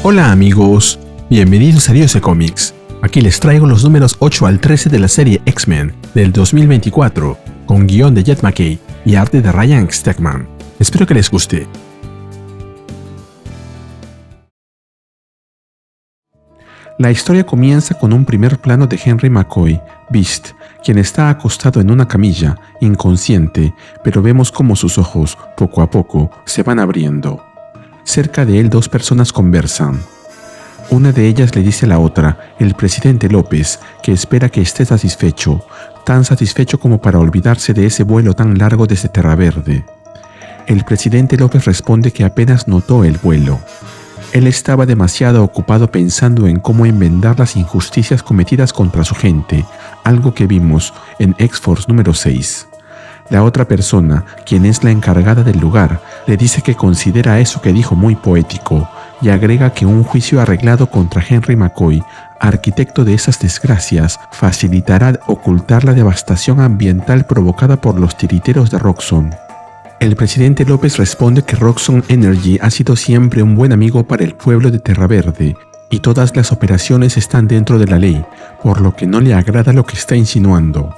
Hola amigos, bienvenidos a Dios de Comics. Aquí les traigo los números 8 al 13 de la serie X-Men del 2024, con guión de Jed MacKay y arte de Ryan Stegman. Espero que les guste. La historia comienza con un primer plano de Henry McCoy, Beast, quien está acostado en una camilla, inconsciente, pero vemos cómo sus ojos, poco a poco, se van abriendo. Cerca de él dos personas conversan. Una de ellas le dice a la otra, el presidente López, que espera que esté satisfecho, tan satisfecho como para olvidarse de ese vuelo tan largo desde Terra Verde. El presidente López responde que apenas notó el vuelo. Él estaba demasiado ocupado pensando en cómo enmendar las injusticias cometidas contra su gente, algo que vimos en X-Force número 6. La otra persona, quien es la encargada del lugar, le dice que considera eso que dijo muy poético y agrega que un juicio arreglado contra Henry McCoy, arquitecto de esas desgracias, facilitará ocultar la devastación ambiental provocada por los titiriteros de Roxxon. El presidente López responde que Roxxon Energy ha sido siempre un buen amigo para el pueblo de Terra Verde y todas las operaciones están dentro de la ley, por lo que no le agrada lo que está insinuando.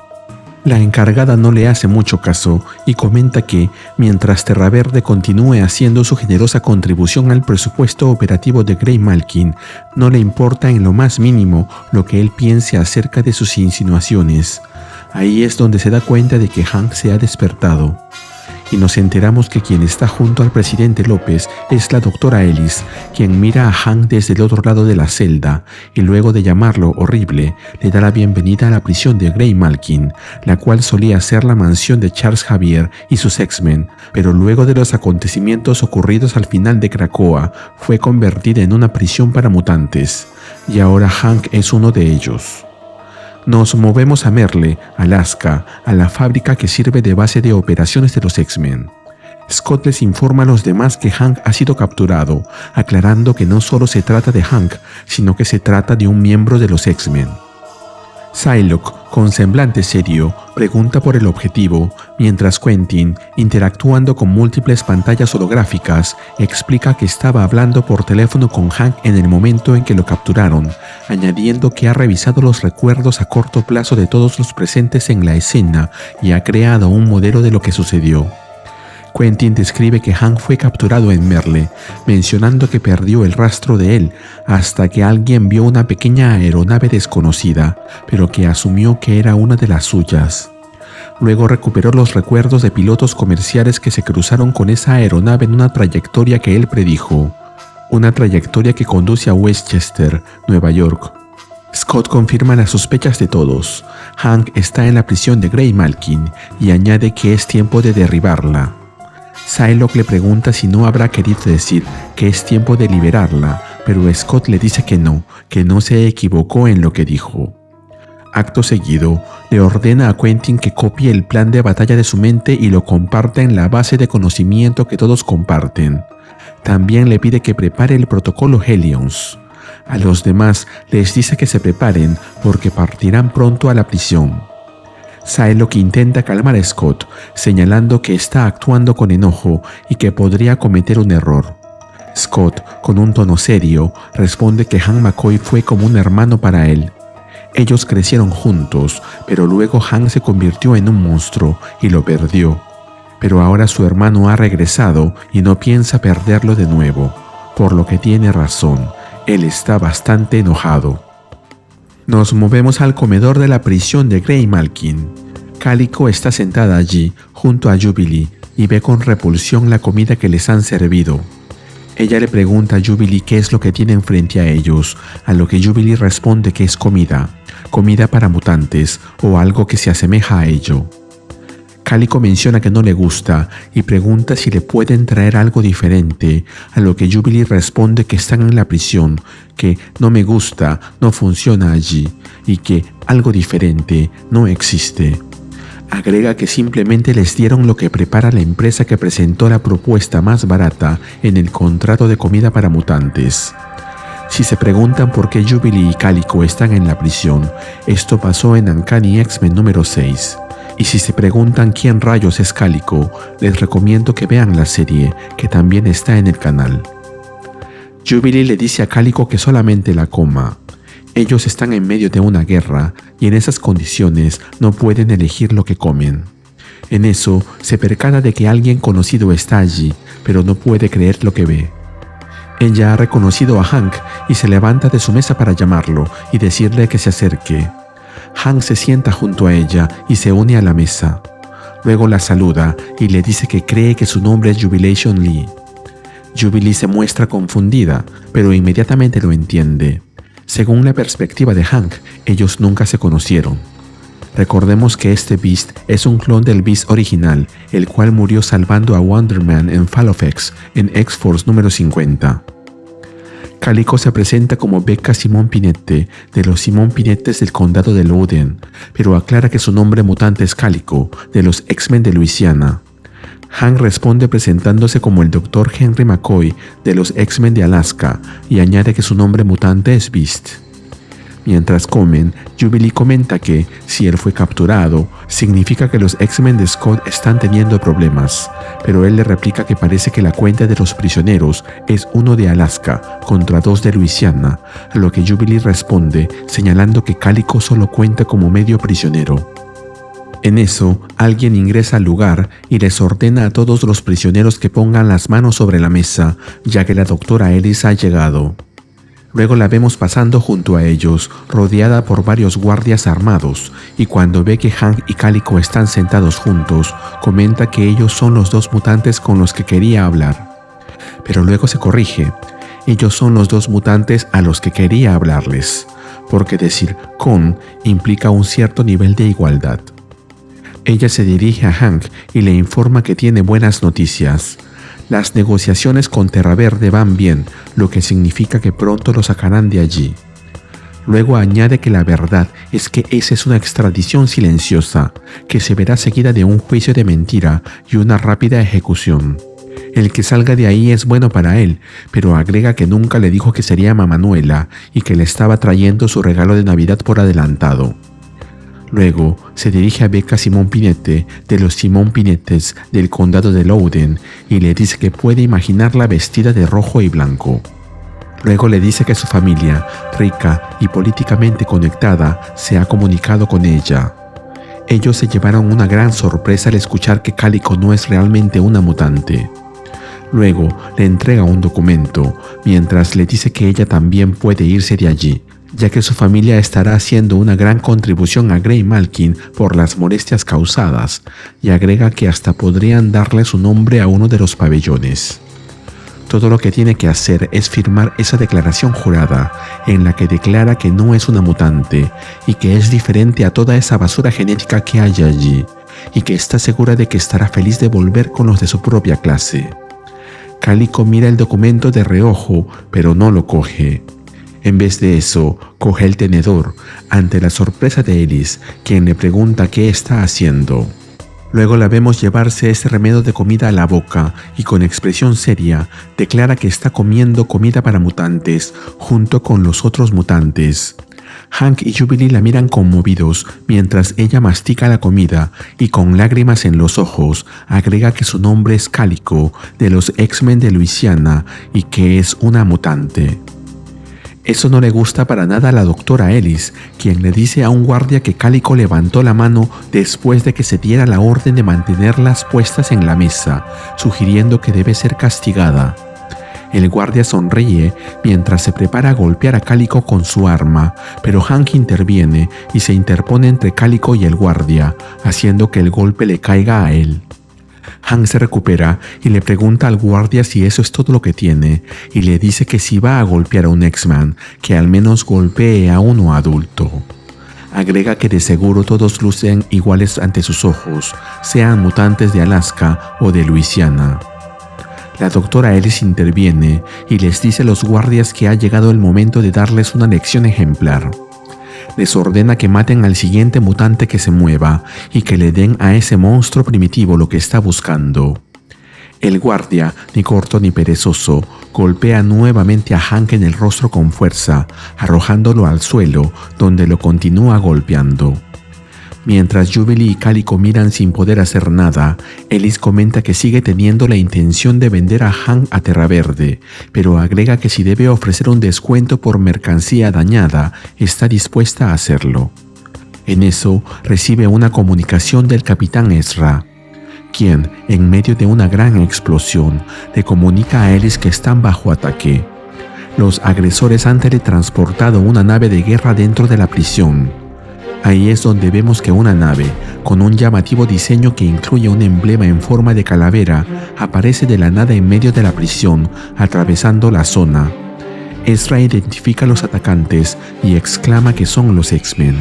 La encargada no le hace mucho caso y comenta que, mientras Terra Verde continúe haciendo su generosa contribución al presupuesto operativo de Grey Malkin, no le importa en lo más mínimo lo que él piense acerca de sus insinuaciones. Ahí es donde se da cuenta de que Hank se ha despertado. Y nos enteramos que quien está junto al presidente López es la doctora Ellis, quien mira a Hank desde el otro lado de la celda y luego de llamarlo horrible, le da la bienvenida a la prisión de Grey Malkin, la cual solía ser la mansión de Charles Xavier y sus X-Men, pero luego de los acontecimientos ocurridos al final de Krakoa, fue convertida en una prisión para mutantes, y ahora Hank es uno de ellos. Nos movemos a Merle, Alaska, a la fábrica que sirve de base de operaciones de los X-Men. Scott les informa a los demás que Hank ha sido capturado, aclarando que no solo se trata de Hank, sino que se trata de un miembro de los X-Men. Psylocke, con semblante serio, pregunta por el objetivo, mientras Quentin, interactuando con múltiples pantallas holográficas, explica que estaba hablando por teléfono con Hank en el momento en que lo capturaron, añadiendo que ha revisado los recuerdos a corto plazo de todos los presentes en la escena y ha creado un modelo de lo que sucedió. Quentin describe que Hank fue capturado en Merle, mencionando que perdió el rastro de él hasta que alguien vio una pequeña aeronave desconocida, pero que asumió que era una de las suyas. Luego recuperó los recuerdos de pilotos comerciales que se cruzaron con esa aeronave en una trayectoria que él predijo, una trayectoria que conduce a Westchester, Nueva York. Scott confirma las sospechas de todos. Hank está en la prisión de Grey Malkin y añade que es tiempo de derribarla. Psylocke le pregunta si no habrá querido decir que es tiempo de liberarla, pero Scott le dice que no se equivocó en lo que dijo. Acto seguido, le ordena a Quentin que copie el plan de batalla de su mente y lo comparta en la base de conocimiento que todos comparten. También le pide que prepare el protocolo Hellions. A los demás les dice que se preparen porque partirán pronto a la prisión. Psylocke intenta calmar a Scott, señalando que está actuando con enojo y que podría cometer un error. Scott, con un tono serio, responde que Hank McCoy fue como un hermano para él. Ellos crecieron juntos, pero luego Hank se convirtió en un monstruo y lo perdió. Pero ahora su hermano ha regresado y no piensa perderlo de nuevo, por lo que tiene razón, él está bastante enojado. Nos movemos al comedor de la prisión de Grey Malkin. Calico está sentada allí, junto a Jubilee, y ve con repulsión la comida que les han servido. Ella le pregunta a Jubilee qué es lo que tienen frente a ellos, a lo que Jubilee responde que es comida para mutantes, o algo que se asemeja a ello. Calico menciona que no le gusta y pregunta si le pueden traer algo diferente, a lo que Jubilee responde que están en la prisión, que no me gusta, no funciona allí, y que algo diferente no existe. Agrega que simplemente les dieron lo que prepara la empresa que presentó la propuesta más barata en el contrato de comida para mutantes. Si se preguntan por qué Jubilee y Calico están en la prisión, esto pasó en Uncanny X-Men número 6. Y si se preguntan quién rayos es Calico, les recomiendo que vean la serie, que también está en el canal. Jubilee le dice a Calico que solamente la coma. Ellos están en medio de una guerra y en esas condiciones no pueden elegir lo que comen. En eso se percata de que alguien conocido está allí, pero no puede creer lo que ve. Ella ha reconocido a Hank y se levanta de su mesa para llamarlo y decirle que se acerque. Hank se sienta junto a ella y se une a la mesa. Luego la saluda y le dice que cree que su nombre es Jubilation Lee. Jubilee se muestra confundida, pero inmediatamente lo entiende. Según la perspectiva de Hank, ellos nunca se conocieron. Recordemos que este Beast es un clon del Beast original, el cual murió salvando a Wonder Man en Fall of X en X-Force número 50. Calico se presenta como Becca Simone Pinette, de los Simone Pinettes del condado de Loudoun, pero aclara que su nombre mutante es Calico, de los X-Men de Luisiana. Hank responde presentándose como el Dr. Henry McCoy, de los X-Men de Alaska, y añade que su nombre mutante es Beast. Mientras comen, Jubilee comenta que, si él fue capturado, significa que los X-Men de Scott están teniendo problemas, pero él le replica que parece que la cuenta de los prisioneros es 1 de Alaska contra 2 de Luisiana, a lo que Jubilee responde señalando que Calico solo cuenta como medio prisionero. En eso, alguien ingresa al lugar y les ordena a todos los prisioneros que pongan las manos sobre la mesa, ya que la doctora Ellis ha llegado. Luego la vemos pasando junto a ellos, rodeada por varios guardias armados, y cuando ve que Hank y Calico están sentados juntos, comenta que ellos son los 2 mutantes con los que quería hablar. Pero luego se corrige, ellos son los 2 mutantes a los que quería hablarles, porque decir con implica un cierto nivel de igualdad. Ella se dirige a Hank y le informa que tiene buenas noticias. Las negociaciones con Terra Verde van bien, lo que significa que pronto lo sacarán de allí. Luego añade que la verdad es que esa es una extradición silenciosa, que se verá seguida de un juicio de mentira y una rápida ejecución. El que salga de ahí es bueno para él, pero agrega que nunca le dijo que sería Mamanuela y que le estaba trayendo su regalo de Navidad por adelantado. Luego se dirige a Becca Simone Pinette, de los Simone Pinettes del condado de Loudoun, y le dice que puede imaginarla vestida de rojo y blanco. Luego le dice que su familia, rica y políticamente conectada, se ha comunicado con ella. Ellos se llevaron una gran sorpresa al escuchar que Calico no es realmente una mutante. Luego le entrega un documento, mientras le dice que ella también puede irse de allí, ya que su familia estará haciendo una gran contribución a Grey Malkin por las molestias causadas, y agrega que hasta podrían darle su nombre a uno de los pabellones. Todo lo que tiene que hacer es firmar esa declaración jurada, en la que declara que no es una mutante, y que es diferente a toda esa basura genética que hay allí, y que está segura de que estará feliz de volver con los de su propia clase. Calico mira el documento de reojo, pero no lo coge. En vez de eso, coge el tenedor, ante la sorpresa de Ellis, quien le pregunta qué está haciendo. Luego la vemos llevarse ese remedio de comida a la boca y con expresión seria declara que está comiendo comida para mutantes junto con los otros mutantes. Hank y Jubilee la miran conmovidos mientras ella mastica la comida y con lágrimas en los ojos agrega que su nombre es Calico, de los X-Men de Luisiana, y que es una mutante. Eso no le gusta para nada a la doctora Ellis, quien le dice a un guardia que Calico levantó la mano después de que se diera la orden de mantenerlas puestas en la mesa, sugiriendo que debe ser castigada. El guardia sonríe mientras se prepara a golpear a Calico con su arma, pero Hank interviene y se interpone entre Calico y el guardia, haciendo que el golpe le caiga a él. Hank se recupera y le pregunta al guardia si eso es todo lo que tiene, y le dice que si va a golpear a un X-Man, que al menos golpee a uno adulto. Agrega que de seguro todos lucen iguales ante sus ojos, sean mutantes de Alaska o de Luisiana. La doctora Ellis interviene y les dice a los guardias que ha llegado el momento de darles una lección ejemplar. Les ordena que maten al siguiente mutante que se mueva y que le den a ese monstruo primitivo lo que está buscando. El guardia, ni corto ni perezoso, golpea nuevamente a Hank en el rostro con fuerza, arrojándolo al suelo, donde lo continúa golpeando. Mientras Jubilee y Calico miran sin poder hacer nada, Ellis comenta que sigue teniendo la intención de vender a Hank a Terra Verde, pero agrega que si debe ofrecer un descuento por mercancía dañada, está dispuesta a hacerlo. En eso, recibe una comunicación del capitán Ezra, quien, en medio de una gran explosión, le comunica a Ellis que están bajo ataque. Los agresores han teletransportado una nave de guerra dentro de la prisión. Ahí es donde vemos que una nave, con un llamativo diseño que incluye un emblema en forma de calavera, aparece de la nada en medio de la prisión, atravesando la zona. Ezra identifica a los atacantes y exclama que son los X-Men.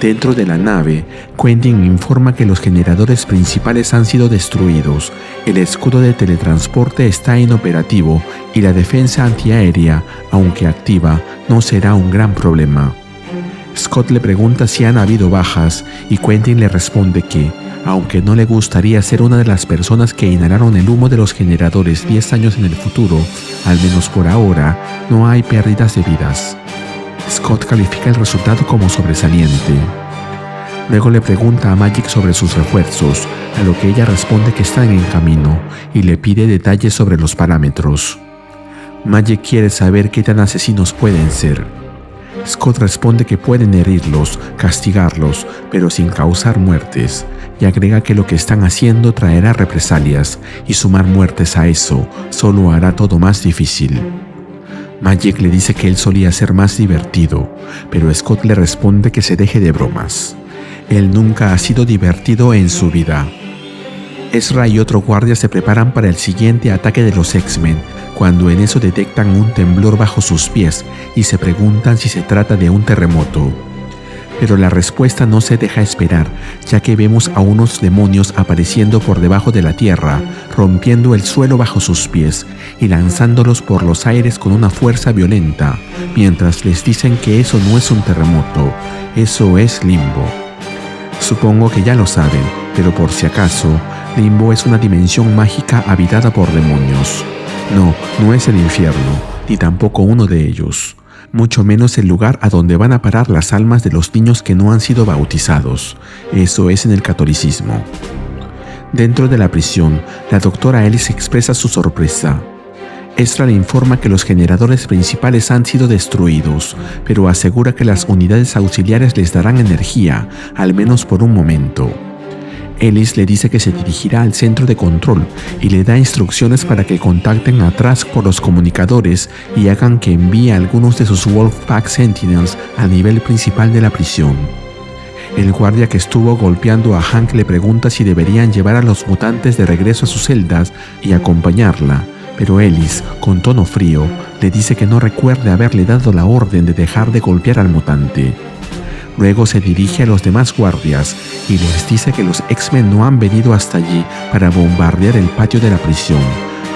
Dentro de la nave, Quentin informa que los generadores principales han sido destruidos, el escudo de teletransporte está inoperativo y la defensa antiaérea, aunque activa, no será un gran problema. Scott le pregunta si han habido bajas y Quentin le responde que, aunque no le gustaría ser una de las personas que inhalaron el humo de los generadores 10 años en el futuro, al menos por ahora, no hay pérdidas de vidas. Scott califica el resultado como sobresaliente. Luego le pregunta a Magik sobre sus refuerzos, a lo que ella responde que están en camino y le pide detalles sobre los parámetros. Magik quiere saber qué tan asesinos pueden ser. Scott responde que pueden herirlos, castigarlos, pero sin causar muertes, y agrega que lo que están haciendo traerá represalias, y sumar muertes a eso solo hará todo más difícil. Magik le dice que él solía ser más divertido, pero Scott le responde que se deje de bromas. Él nunca ha sido divertido en su vida. Ezra y otro guardia se preparan para el siguiente ataque de los X-Men, cuando en eso detectan un temblor bajo sus pies y se preguntan si se trata de un terremoto. Pero la respuesta no se deja esperar, ya que vemos a unos demonios apareciendo por debajo de la tierra, rompiendo el suelo bajo sus pies y lanzándolos por los aires con una fuerza violenta, mientras les dicen que eso no es un terremoto, eso es Limbo. Supongo que ya lo saben, pero por si acaso, Limbo es una dimensión mágica habitada por demonios. No es el infierno, ni tampoco uno de ellos, mucho menos el lugar a donde van a parar las almas de los niños que no han sido bautizados. Eso es en el catolicismo. Dentro de la prisión, la doctora Ellis expresa su sorpresa. Ezra le informa que los generadores principales han sido destruidos, pero asegura que las unidades auxiliares les darán energía, al menos por un momento. Ellis le dice que se dirigirá al centro de control y le da instrucciones para que contacten a Trask por los comunicadores y hagan que envíe a algunos de sus Wolfpack Sentinels al nivel principal de la prisión. El guardia que estuvo golpeando a Hank le pregunta si deberían llevar a los mutantes de regreso a sus celdas y acompañarla, pero Ellis, con tono frío, le dice que no recuerde haberle dado la orden de dejar de golpear al mutante. Luego se dirige a los demás guardias y les dice que los X-Men no han venido hasta allí para bombardear el patio de la prisión,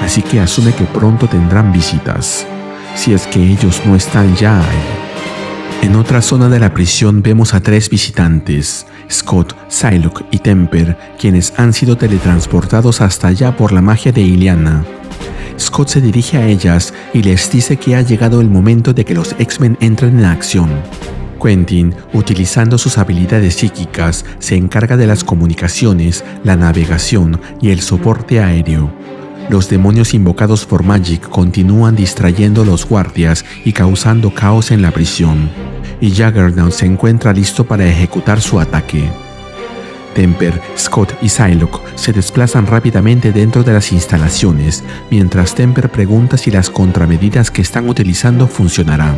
así que asume que pronto tendrán visitas, si es que ellos no están ya ahí. En otra zona de la prisión vemos a 3 visitantes, Scott, Psylocke y Temper, quienes han sido teletransportados hasta allá por la magia de Illyana. Scott se dirige a ellas y les dice que ha llegado el momento de que los X-Men entren en acción. Quentin, utilizando sus habilidades psíquicas, se encarga de las comunicaciones, la navegación y el soporte aéreo. Los demonios invocados por Magik continúan distrayendo a los guardias y causando caos en la prisión, y Juggernaut se encuentra listo para ejecutar su ataque. Temper, Scott y Psylocke se desplazan rápidamente dentro de las instalaciones, mientras Temper pregunta si las contramedidas que están utilizando funcionarán.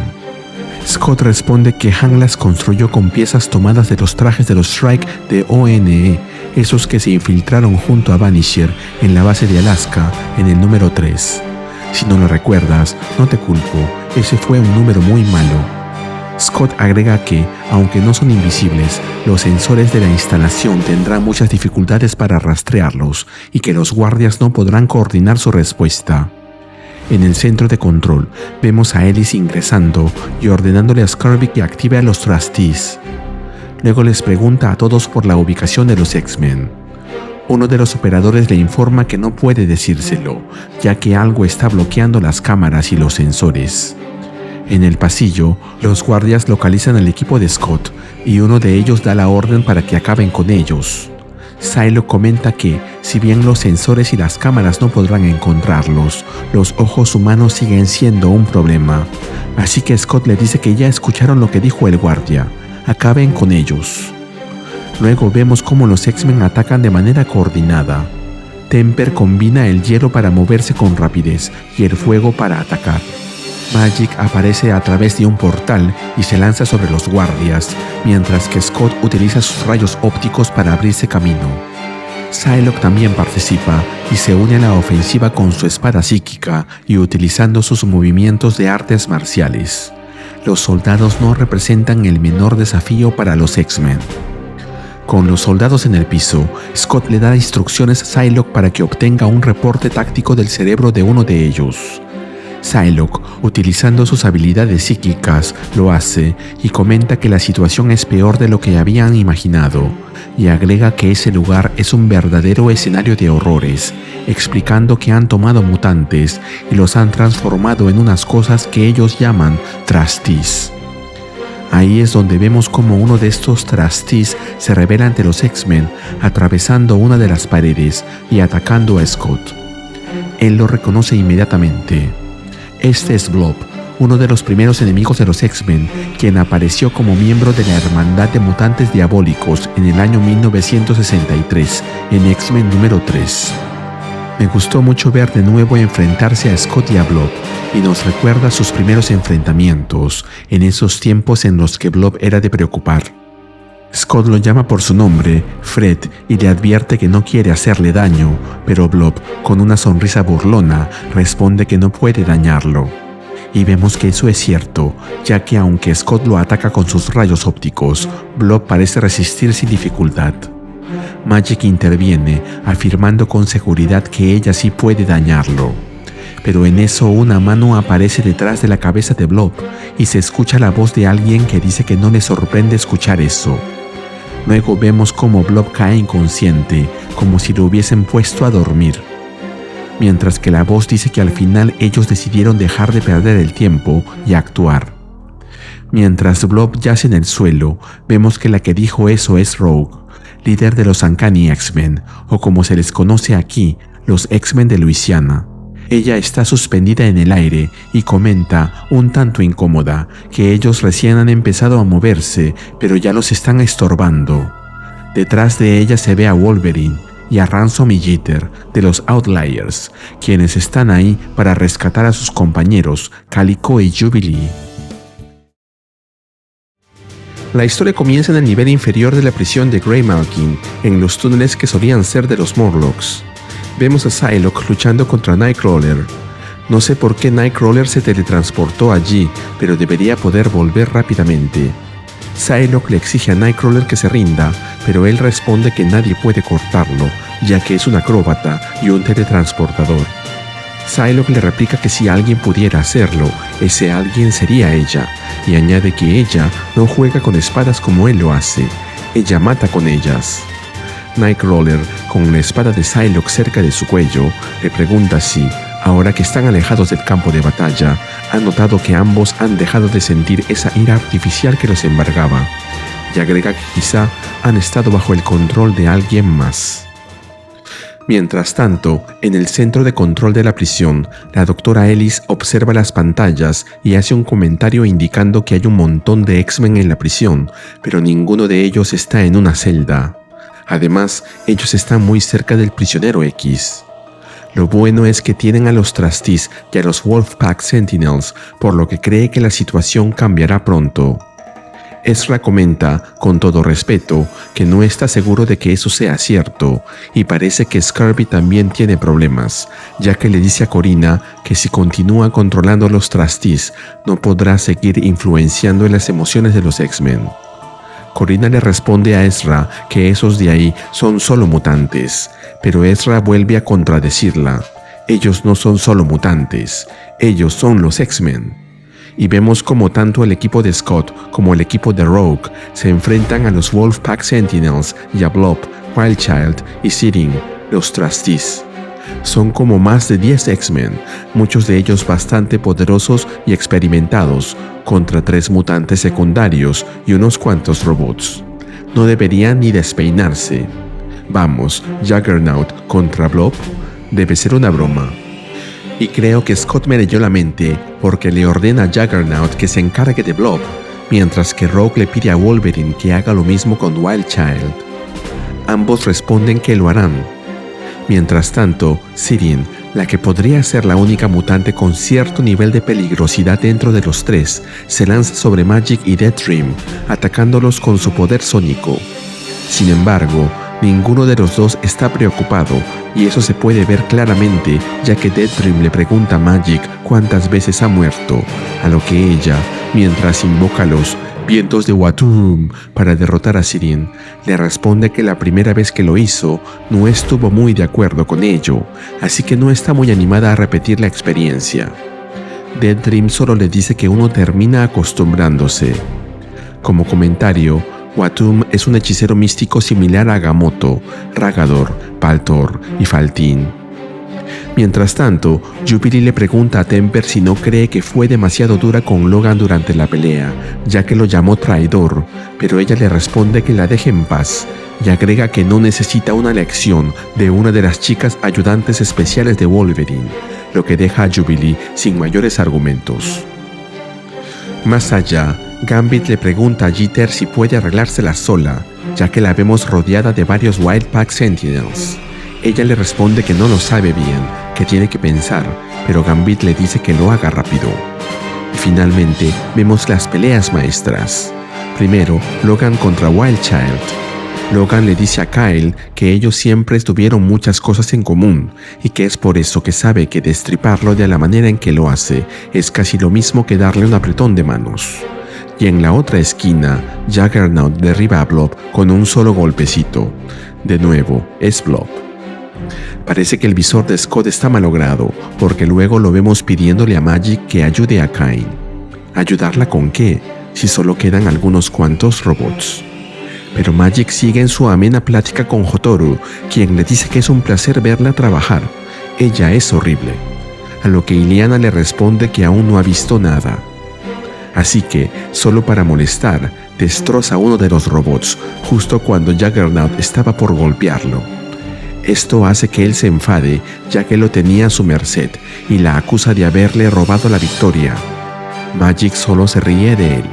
Scott responde que Hank las construyó con piezas tomadas de los trajes de los Strike de ONE, esos que se infiltraron junto a Vanisher en la base de Alaska en el número 3. Si no lo recuerdas, no te culpo, ese fue un número muy malo. Scott agrega que, aunque no son invisibles, los sensores de la instalación tendrán muchas dificultades para rastrearlos y que los guardias no podrán coordinar su respuesta. En el centro de control, vemos a Ellis ingresando y ordenándole a Skarbik que active a los Trustees. Luego les pregunta a todos por la ubicación de los X-Men. Uno de los operadores le informa que no puede decírselo, ya que algo está bloqueando las cámaras y los sensores. En el pasillo, los guardias localizan al equipo de Scott y uno de ellos da la orden para que acaben con ellos. Psylocke comenta que, si bien los sensores y las cámaras no podrán encontrarlos, los ojos humanos siguen siendo un problema. Así que Scott le dice que ya escucharon lo que dijo el guardia, acaben con ellos. Luego vemos cómo los X-Men atacan de manera coordinada. Temper combina el hielo para moverse con rapidez y el fuego para atacar. Magik aparece a través de un portal y se lanza sobre los guardias, mientras que Scott utiliza sus rayos ópticos para abrirse camino. Psylocke también participa y se une a la ofensiva con su espada psíquica y utilizando sus movimientos de artes marciales. Los soldados no representan el menor desafío para los X-Men. Con los soldados en el piso, Scott le da instrucciones a Psylocke para que obtenga un reporte táctico del cerebro de uno de ellos. Psylocke, utilizando sus habilidades psíquicas, lo hace y comenta que la situación es peor de lo que habían imaginado, y agrega que ese lugar es un verdadero escenario de horrores, explicando que han tomado mutantes y los han transformado en unas cosas que ellos llaman Trasties. Ahí es donde vemos como uno de estos Trasties se revela ante los X-Men, atravesando una de las paredes y atacando a Scott. Él lo reconoce inmediatamente. Este es Blob, uno de los primeros enemigos de los X-Men, quien apareció como miembro de la Hermandad de Mutantes Diabólicos en el año 1963, en X-Men número 3. Me gustó mucho ver de nuevo enfrentarse a Scott y a Blob, y nos recuerda sus primeros enfrentamientos, en esos tiempos en los que Blob era de preocupar. Scott lo llama por su nombre, Fred, y le advierte que no quiere hacerle daño, pero Blob, con una sonrisa burlona, responde que no puede dañarlo. Y vemos que eso es cierto, ya que aunque Scott lo ataca con sus rayos ópticos, Blob parece resistir sin dificultad. Magik interviene, afirmando con seguridad que ella sí puede dañarlo. Pero en eso una mano aparece detrás de la cabeza de Blob y se escucha la voz de alguien que dice que no le sorprende escuchar eso. Luego vemos cómo Blob cae inconsciente, como si lo hubiesen puesto a dormir. Mientras que la voz dice que al final ellos decidieron dejar de perder el tiempo y actuar. Mientras Blob yace en el suelo, vemos que la que dijo eso es Rogue, líder de los Uncanny X-Men, o como se les conoce aquí, los X-Men de Luisiana. Ella está suspendida en el aire y comenta, un tanto incómoda, que ellos recién han empezado a moverse, pero ya los están estorbando. Detrás de ella se ve a Wolverine y a Ransom y Jeter, de los Outliers, quienes están ahí para rescatar a sus compañeros, Calico y Jubilee. La historia comienza en el nivel inferior de la prisión de Greymalkin, en los túneles que solían ser de los Morlocks. Vemos a Psylocke luchando contra Nightcrawler. No sé por qué Nightcrawler se teletransportó allí, pero debería poder volver rápidamente. Psylocke le exige a Nightcrawler que se rinda, pero él responde que nadie puede cortarlo, ya que es un acróbata y un teletransportador. Psylocke le replica que si alguien pudiera hacerlo, ese alguien sería ella, y añade que ella no juega con espadas como él lo hace, ella mata con ellas. Nightcrawler, con la espada de Psylocke cerca de su cuello, le pregunta si, ahora que están alejados del campo de batalla, han notado que ambos han dejado de sentir esa ira artificial que los embargaba, y agrega que quizá han estado bajo el control de alguien más. Mientras tanto, en el centro de control de la prisión, la doctora Ellis observa las pantallas y hace un comentario indicando que hay un montón de X-Men en la prisión, pero ninguno de ellos está en una celda. Además, ellos están muy cerca del prisionero X. Lo bueno es que tienen a los Trasties y a los Wolfpack Sentinels, por lo que cree que la situación cambiará pronto. Ezra comenta, con todo respeto, que no está seguro de que eso sea cierto, y parece que Scurvy también tiene problemas, ya que le dice a Corinna que si continúa controlando a los Trasties, no podrá seguir influenciando en las emociones de los X-Men. Corinna le responde a Ezra que esos de ahí son solo mutantes, pero Ezra vuelve a contradecirla. Ellos no son solo mutantes, ellos son los X-Men. Y vemos como tanto el equipo de Scott como el equipo de Rogue se enfrentan a los Wolfpack Sentinels y a Blob, Wildchild y Seeding, los Trasties. Son como más de 10 X-Men, muchos de ellos bastante poderosos y experimentados, contra 3 mutantes secundarios y unos cuantos robots. No deberían ni despeinarse. Vamos, Juggernaut contra Blob debe ser una broma. Y creo que Scott me leyó la mente porque le ordena a Juggernaut que se encargue de Blob, mientras que Rogue le pide a Wolverine que haga lo mismo con Wild Child. Ambos responden que lo harán. Mientras tanto, Sirin, la que podría ser la única mutante con cierto nivel de peligrosidad dentro de los 3, se lanza sobre Magik y Deathstream, atacándolos con su poder sónico. Sin embargo, ninguno de los dos está preocupado, y eso se puede ver claramente, ya que Deathstream le pregunta a Magik cuántas veces ha muerto, a lo que ella, mientras invoca los vientos de Watum para derrotar a Sirin, le responde que la primera vez que lo hizo no estuvo muy de acuerdo con ello, así que no está muy animada a repetir la experiencia. Deathstream solo le dice que uno termina acostumbrándose. Como comentario, Watum es un hechicero místico similar a Agamotto, Ragador, Paltor y Faltin. Mientras tanto, Jubilee le pregunta a Temper si no cree que fue demasiado dura con Logan durante la pelea, ya que lo llamó traidor, pero ella le responde que la deje en paz, y agrega que no necesita una lección de una de las chicas ayudantes especiales de Wolverine, lo que deja a Jubilee sin mayores argumentos. Más allá, Gambit le pregunta a Jeter si puede arreglársela sola, ya que la vemos rodeada de varios Wildpack Sentinels. Ella le responde que no lo sabe bien, que tiene que pensar, pero Gambit le dice que lo haga rápido. Y finalmente vemos las peleas maestras. Primero, Logan contra Wild Child. Logan le dice a Kyle que ellos siempre tuvieron muchas cosas en común y que es por eso que sabe que destriparlo de la manera en que lo hace es casi lo mismo que darle un apretón de manos. Y en la otra esquina, Juggernaut derriba a Blob con un solo golpecito. De nuevo, es Blob. Parece que el visor de Scott está malogrado, porque luego lo vemos pidiéndole a Magik que ayude a Kaine. ¿Ayudarla con qué? Si solo quedan algunos cuantos robots. Pero Magik sigue en su amena plática con Hotaru, quien le dice que es un placer verla trabajar. Ella es horrible. A lo que Illyana le responde que aún no ha visto nada. Así que, solo para molestar, destroza a uno de los robots, justo cuando Juggernaut estaba por golpearlo. Esto hace que él se enfade, ya que lo tenía a su merced, y la acusa de haberle robado la victoria. Magik solo se ríe de él.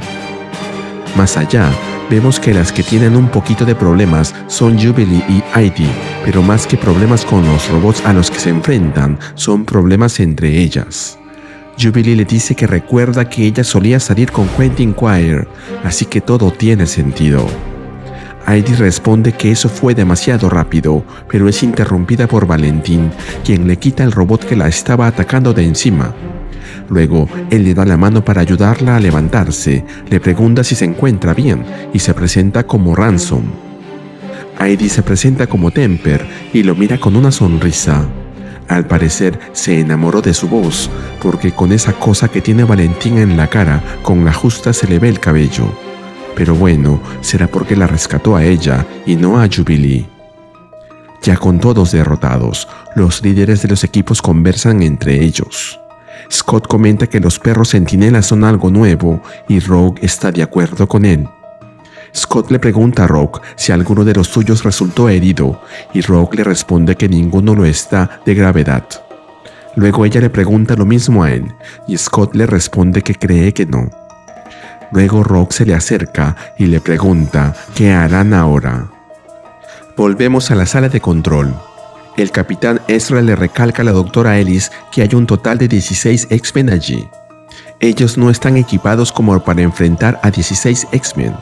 Más allá, vemos que las que tienen un poquito de problemas son Jubilee y Heidi, pero más que problemas con los robots a los que se enfrentan, son problemas entre ellas. Jubilee le dice que recuerda que ella solía salir con Quentin Quire, así que todo tiene sentido. Heidi responde que eso fue demasiado rápido, pero es interrumpida por Valentín, quien le quita el robot que la estaba atacando de encima. Luego, él le da la mano para ayudarla a levantarse, le pregunta si se encuentra bien y se presenta como Ransom. Heidi se presenta como Temper y lo mira con una sonrisa. Al parecer, se enamoró de su voz, porque con esa cosa que tiene Valentín en la cara, con la justa se le ve el cabello. Pero bueno, será porque la rescató a ella y no a Jubilee. Ya con todos derrotados, los líderes de los equipos conversan entre ellos. Scott comenta que los perros centinelas son algo nuevo y Rogue está de acuerdo con él. Scott le pregunta a Rogue si alguno de los suyos resultó herido y Rogue le responde que ninguno lo está de gravedad. Luego ella le pregunta lo mismo a él y Scott le responde que cree que no. Luego Rogue se le acerca y le pregunta qué harán ahora. Volvemos a la sala de control. El capitán Ezra le recalca a la doctora Ellis que hay un total de 16 X-Men allí. Ellos no están equipados como para enfrentar a 16 X-Men.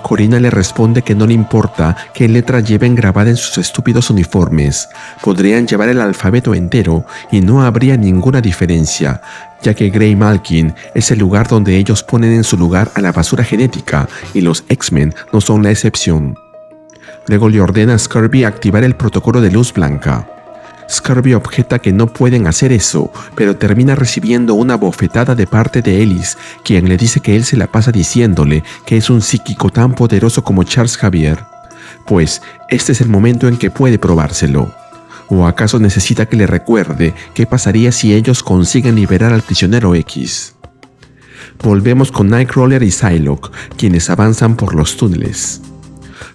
Corina le responde que no le importa qué letra lleven grabada en sus estúpidos uniformes. Podrían llevar el alfabeto entero y no habría ninguna diferencia, ya que Grey Malkin es el lugar donde ellos ponen en su lugar a la basura genética y los X-Men no son la excepción. Luego le ordena a Scurvy activar el protocolo de luz blanca. Scurvy objeta que no pueden hacer eso, pero termina recibiendo una bofetada de parte de Ellis, quien le dice que él se la pasa diciéndole que es un psíquico tan poderoso como Charles Xavier. Pues este es el momento en que puede probárselo. ¿O acaso necesita que le recuerde qué pasaría si ellos consiguen liberar al prisionero X? Volvemos con Nightcrawler y Psylocke, quienes avanzan por los túneles.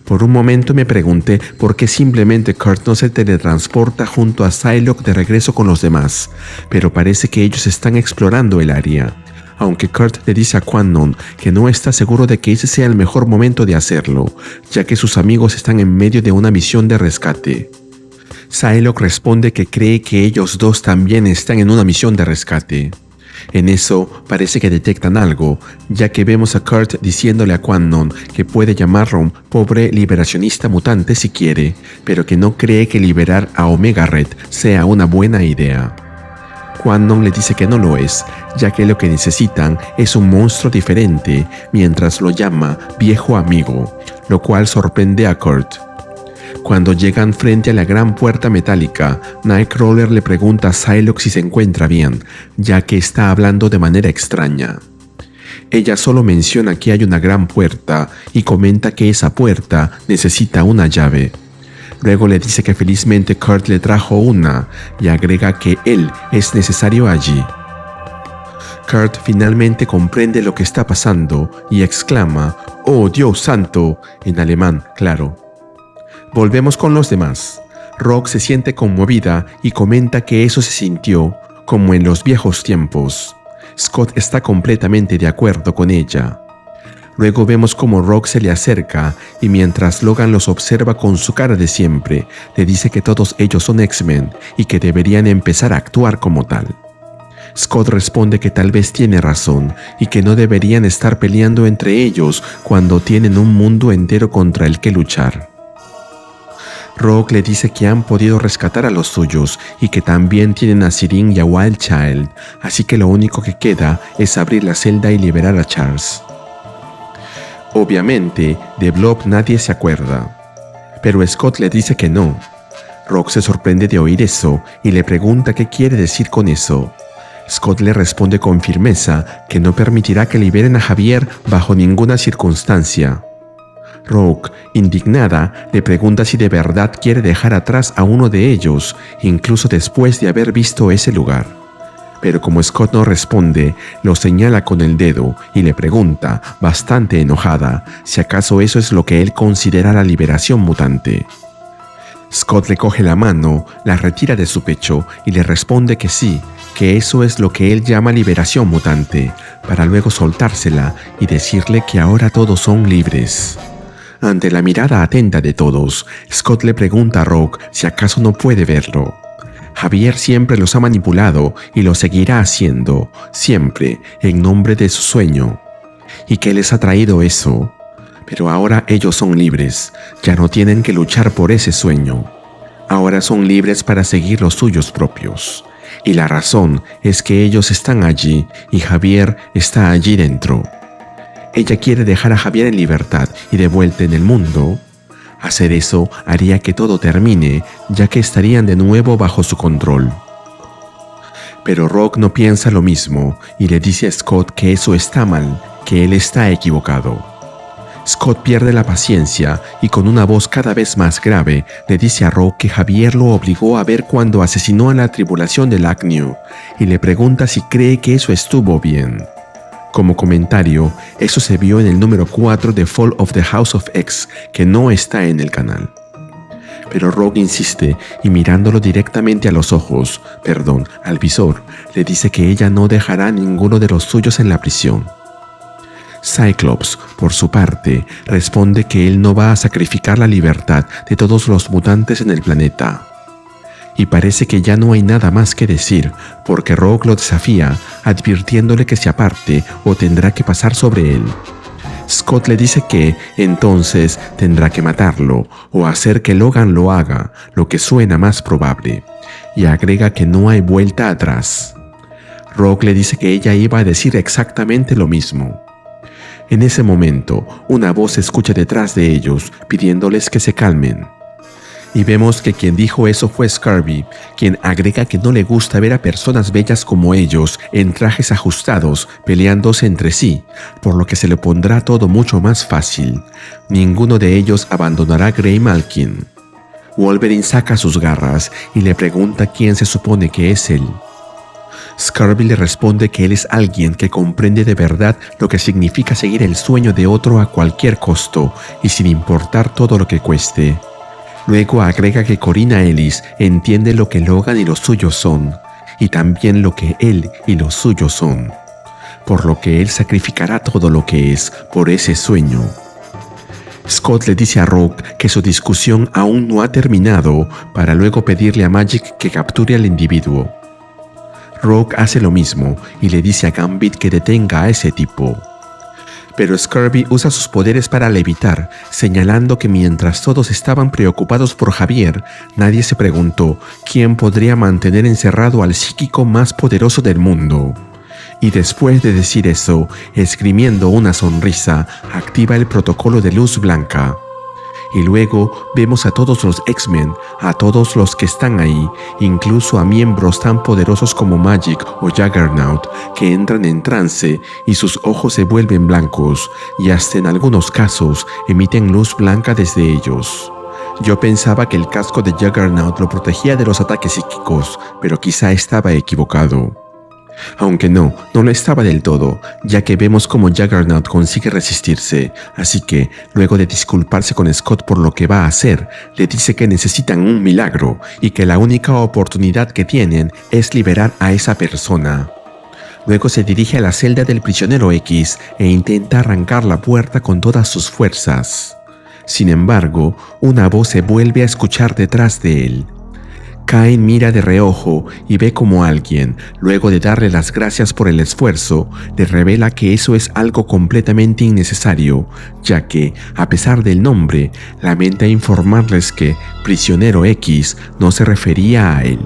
Por un momento me pregunté por qué simplemente Kurt no se teletransporta junto a Psylocke de regreso con los demás, pero parece que ellos están explorando el área. Aunque Kurt le dice a Quanon que no está seguro de que ese sea el mejor momento de hacerlo, ya que sus amigos están en medio de una misión de rescate. Psylocke responde que cree que ellos dos también están en una misión de rescate. En eso parece que detectan algo, ya que vemos a Kurt diciéndole a Quanon que puede llamarlo un pobre liberacionista mutante si quiere, pero que no cree que liberar a Omega Red sea una buena idea. Quanon le dice que no lo es, ya que lo que necesitan es un monstruo diferente, mientras lo llama viejo amigo, lo cual sorprende a Kurt. Cuando llegan frente a la gran puerta metálica, Nightcrawler le pregunta a Psylocke si se encuentra bien, ya que está hablando de manera extraña. Ella solo menciona que hay una gran puerta y comenta que esa puerta necesita una llave. Luego le dice que felizmente Kurt le trajo una y agrega que él es necesario allí. Kurt finalmente comprende lo que está pasando y exclama «¡Oh, Dios santo!» en alemán, claro. Volvemos con los demás. Rogue se siente conmovida y comenta que eso se sintió como en los viejos tiempos. Scott está completamente de acuerdo con ella. Luego vemos cómo Rogue se le acerca y mientras Logan los observa con su cara de siempre, le dice que todos ellos son X-Men y que deberían empezar a actuar como tal. Scott responde que tal vez tiene razón y que no deberían estar peleando entre ellos cuando tienen un mundo entero contra el que luchar. Rogue le dice que han podido rescatar a los suyos y que también tienen a Sirin y a Wild Child, así que lo único que queda es abrir la celda y liberar a Charles. Obviamente, de Blob nadie se acuerda, pero Scott le dice que no. Rogue se sorprende de oír eso y le pregunta qué quiere decir con eso. Scott le responde con firmeza que no permitirá que liberen a Javier bajo ninguna circunstancia. Rogue, indignada, le pregunta si de verdad quiere dejar atrás a uno de ellos, incluso después de haber visto ese lugar. Pero como Scott no responde, lo señala con el dedo y le pregunta, bastante enojada, si acaso eso es lo que él considera la liberación mutante. Scott le coge la mano, la retira de su pecho y le responde que sí, que eso es lo que él llama liberación mutante, para luego soltársela y decirle que ahora todos son libres. Ante la mirada atenta de todos, Scott le pregunta a Rogue si acaso no puede verlo. Javier siempre los ha manipulado y lo seguirá haciendo, siempre, en nombre de su sueño. ¿Y qué les ha traído eso? Pero ahora ellos son libres, ya no tienen que luchar por ese sueño. Ahora son libres para seguir los suyos propios. Y la razón es que ellos están allí y Javier está allí dentro. Ella quiere dejar a Javier en libertad y de vuelta en el mundo. Hacer eso haría que todo termine, ya que estarían de nuevo bajo su control. Pero Rogue no piensa lo mismo y le dice a Scott que eso está mal, que él está equivocado. Scott pierde la paciencia y con una voz cada vez más grave le dice a Rogue que Javier lo obligó a ver cuando asesinó a la tripulación del Agnew y le pregunta si cree que eso estuvo bien. Como comentario, eso se vio en el número 4 de Fall of the House of X, que no está en el canal. Pero Rogue insiste y mirándolo directamente a los ojos, al visor, le dice que ella no dejará a ninguno de los suyos en la prisión. Cyclops, por su parte, responde que él no va a sacrificar la libertad de todos los mutantes en el planeta. Y parece que ya no hay nada más que decir, porque Rogue lo desafía, advirtiéndole que se aparte o tendrá que pasar sobre él. Scott le dice que, entonces, tendrá que matarlo o hacer que Logan lo haga, lo que suena más probable, y agrega que no hay vuelta atrás. Rogue le dice que ella iba a decir exactamente lo mismo. En ese momento, una voz se escucha detrás de ellos, pidiéndoles que se calmen. Y vemos que quien dijo eso fue Scurvy, quien agrega que no le gusta ver a personas bellas como ellos en trajes ajustados peleándose entre sí, por lo que se le pondrá todo mucho más fácil. Ninguno de ellos abandonará Grey Malkin. Wolverine saca sus garras y le pregunta quién se supone que es él. Scurvy le responde que él es alguien que comprende de verdad lo que significa seguir el sueño de otro a cualquier costo y sin importar todo lo que cueste. Luego agrega que Corina Ellis entiende lo que Logan y los suyos son, y también lo que él y los suyos son, por lo que él sacrificará todo lo que es por ese sueño. Scott le dice a Rogue que su discusión aún no ha terminado para luego pedirle a Magik que capture al individuo. Rogue hace lo mismo y le dice a Gambit que detenga a ese tipo. Pero Scurvy usa sus poderes para levitar, señalando que mientras todos estaban preocupados por Javier, nadie se preguntó quién podría mantener encerrado al psíquico más poderoso del mundo. Y después de decir eso, esgrimiendo una sonrisa, activa el protocolo de luz blanca. Y luego vemos a todos los X-Men, a todos los que están ahí, incluso a miembros tan poderosos como Magik o Juggernaut, que entran en trance y sus ojos se vuelven blancos, y hasta en algunos casos emiten luz blanca desde ellos. Yo pensaba que el casco de Juggernaut lo protegía de los ataques psíquicos, pero quizá estaba equivocado. Aunque no lo estaba del todo, ya que vemos cómo Juggernaut consigue resistirse, así que, luego de disculparse con Scott por lo que va a hacer, le dice que necesitan un milagro y que la única oportunidad que tienen es liberar a esa persona. Luego se dirige a la celda del prisionero X e intenta arrancar la puerta con todas sus fuerzas. Sin embargo, una voz se vuelve a escuchar detrás de él. Cain mira de reojo y ve como alguien, luego de darle las gracias por el esfuerzo, le revela que eso es algo completamente innecesario, ya que, a pesar del nombre, lamenta informarles que Prisionero X no se refería a él.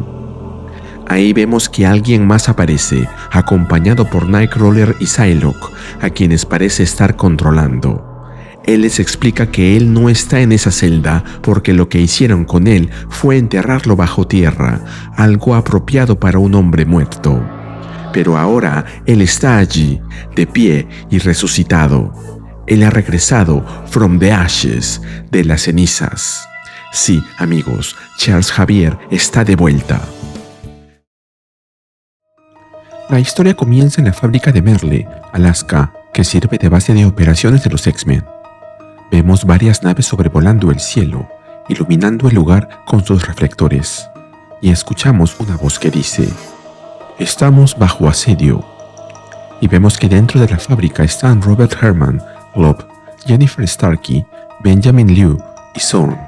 Ahí vemos que alguien más aparece, acompañado por Nightcrawler y Psylocke, a quienes parece estar controlando. Él les explica que él no está en esa celda porque lo que hicieron con él fue enterrarlo bajo tierra, algo apropiado para un hombre muerto. Pero ahora él está allí, de pie y resucitado. Él ha regresado from the ashes, de las cenizas. Sí, amigos, Charles Xavier está de vuelta. La historia comienza en la fábrica de Merle, Alaska, que sirve de base de operaciones de los X-Men. Vemos varias naves sobrevolando el cielo, iluminando el lugar con sus reflectores, y escuchamos una voz que dice: «Estamos bajo asedio». Y vemos que dentro de la fábrica están Robert Herman, Glob, Jennifer Starkey, Benjamin Liu y Zorn.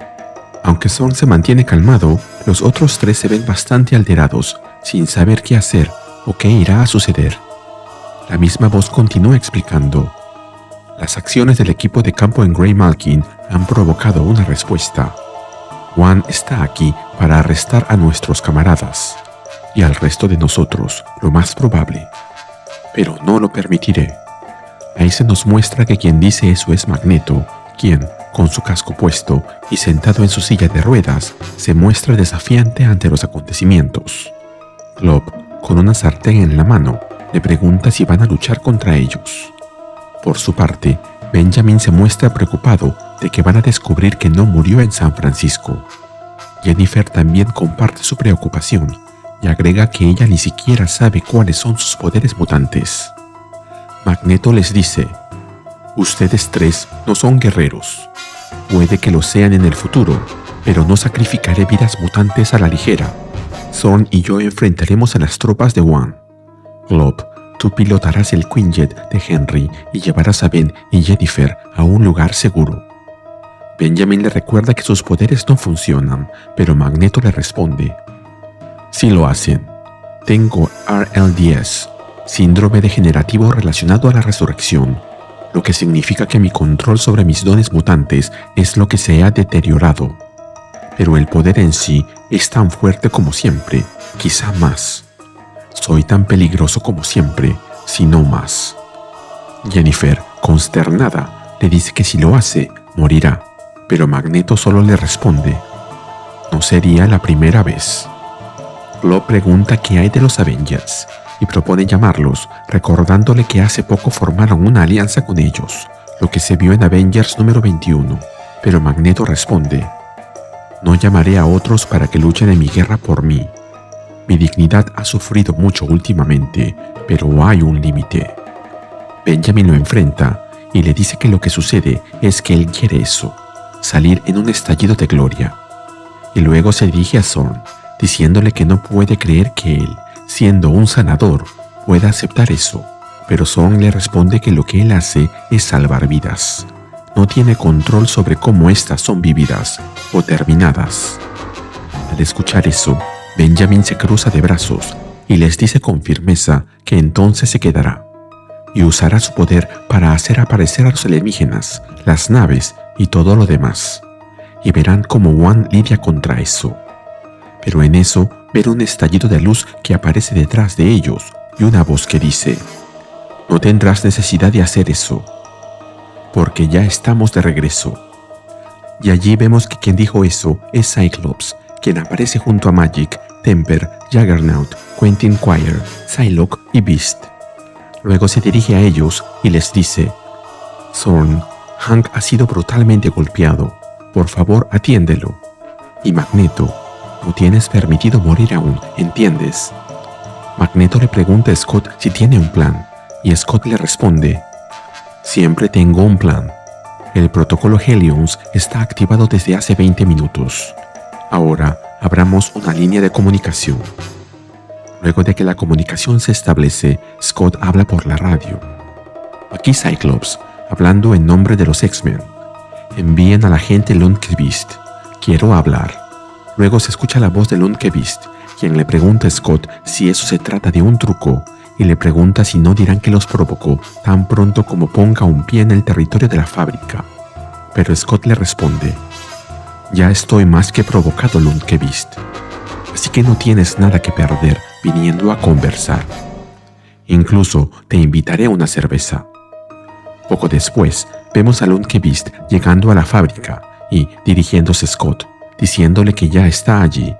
Aunque Zorn se mantiene calmado, los otros tres se ven bastante alterados, sin saber qué hacer o qué irá a suceder. La misma voz continúa explicando: «Las acciones del equipo de campo en Grey Malkin han provocado una respuesta. Juan está aquí para arrestar a nuestros camaradas y al resto de nosotros, lo más probable. Pero no lo permitiré». Ahí se nos muestra que quien dice eso es Magneto, quien, con su casco puesto y sentado en su silla de ruedas, se muestra desafiante ante los acontecimientos. Glob, con una sartén en la mano, le pregunta si van a luchar contra ellos. Por su parte, Benjamin se muestra preocupado de que van a descubrir que no murió en San Francisco. Jennifer también comparte su preocupación y agrega que ella ni siquiera sabe cuáles son sus poderes mutantes. Magneto les dice: «Ustedes tres no son guerreros. Puede que lo sean en el futuro, pero no sacrificaré vidas mutantes a la ligera. Zorn y yo enfrentaremos a las tropas de Juan. Glob, tú pilotarás el Quinjet de Henry y llevarás a Ben y Jennifer a un lugar seguro». Benjamin le recuerda que sus poderes no funcionan, pero Magneto le responde: «Sí lo hacen. Tengo RLDS, síndrome degenerativo relacionado a la resurrección, lo que significa que mi control sobre mis dones mutantes es lo que se ha deteriorado. Pero el poder en sí es tan fuerte como siempre, quizá más. Soy tan peligroso como siempre, si no más». Jennifer, consternada, le dice que si lo hace, morirá, pero Magneto solo le responde: «No sería la primera vez». Glob pregunta qué hay de los Avengers y propone llamarlos, recordándole que hace poco formaron una alianza con ellos, lo que se vio en Avengers número 21, pero Magneto responde: No llamaré a otros para que luchen en mi guerra por mí. Mi dignidad ha sufrido mucho últimamente, pero hay un límite. Benjamin lo enfrenta y le dice que lo que sucede es que él quiere eso, salir en un estallido de gloria. Y luego se dirige a Zorn, diciéndole que no puede creer que él, siendo un sanador, pueda aceptar eso. Pero Zorn le responde que lo que él hace es salvar vidas. No tiene control sobre cómo éstas son vividas o terminadas. Al escuchar eso, Benjamin se cruza de brazos y les dice con firmeza que entonces se quedará y usará su poder para hacer aparecer a los alienígenas, las naves y todo lo demás. Y verán cómo One lidia contra eso. Pero en eso ven un estallido de luz que aparece detrás de ellos y una voz que dice: «No tendrás necesidad de hacer eso, porque ya estamos de regreso». Y allí vemos que quien dijo eso es Cyclops, quien aparece junto a Magik, Temper, Juggernaut, Quentin Quire, Psylocke y Beast. Luego se dirige a ellos y les dice: «Zorn, Hank ha sido brutalmente golpeado. Por favor, atiéndelo. Y Magneto, no tienes permitido morir aún, ¿entiendes?». Magneto le pregunta a Scott si tiene un plan, y Scott le responde: «Siempre tengo un plan. El protocolo Helions está activado desde hace 20 minutos. Ahora abramos una línea de comunicación». Luego de que la comunicación se establece, Scott habla por la radio. Aquí Cyclops, hablando en nombre de los X-Men. «Envíen al agente Lundqvist. Quiero hablar». Luego se escucha la voz de Lundqvist, quien le pregunta a Scott si eso se trata de un truco, y le pregunta si no dirán que los provocó tan pronto como ponga un pie en el territorio de la fábrica. Pero Scott le responde: «Ya estoy más que provocado, Lundqvist. Así que no tienes nada que perder viniendo a conversar. Incluso te invitaré a una cerveza». Poco después, vemos a Lundqvist llegando a la fábrica y dirigiéndose a Scott, diciéndole que ya está allí,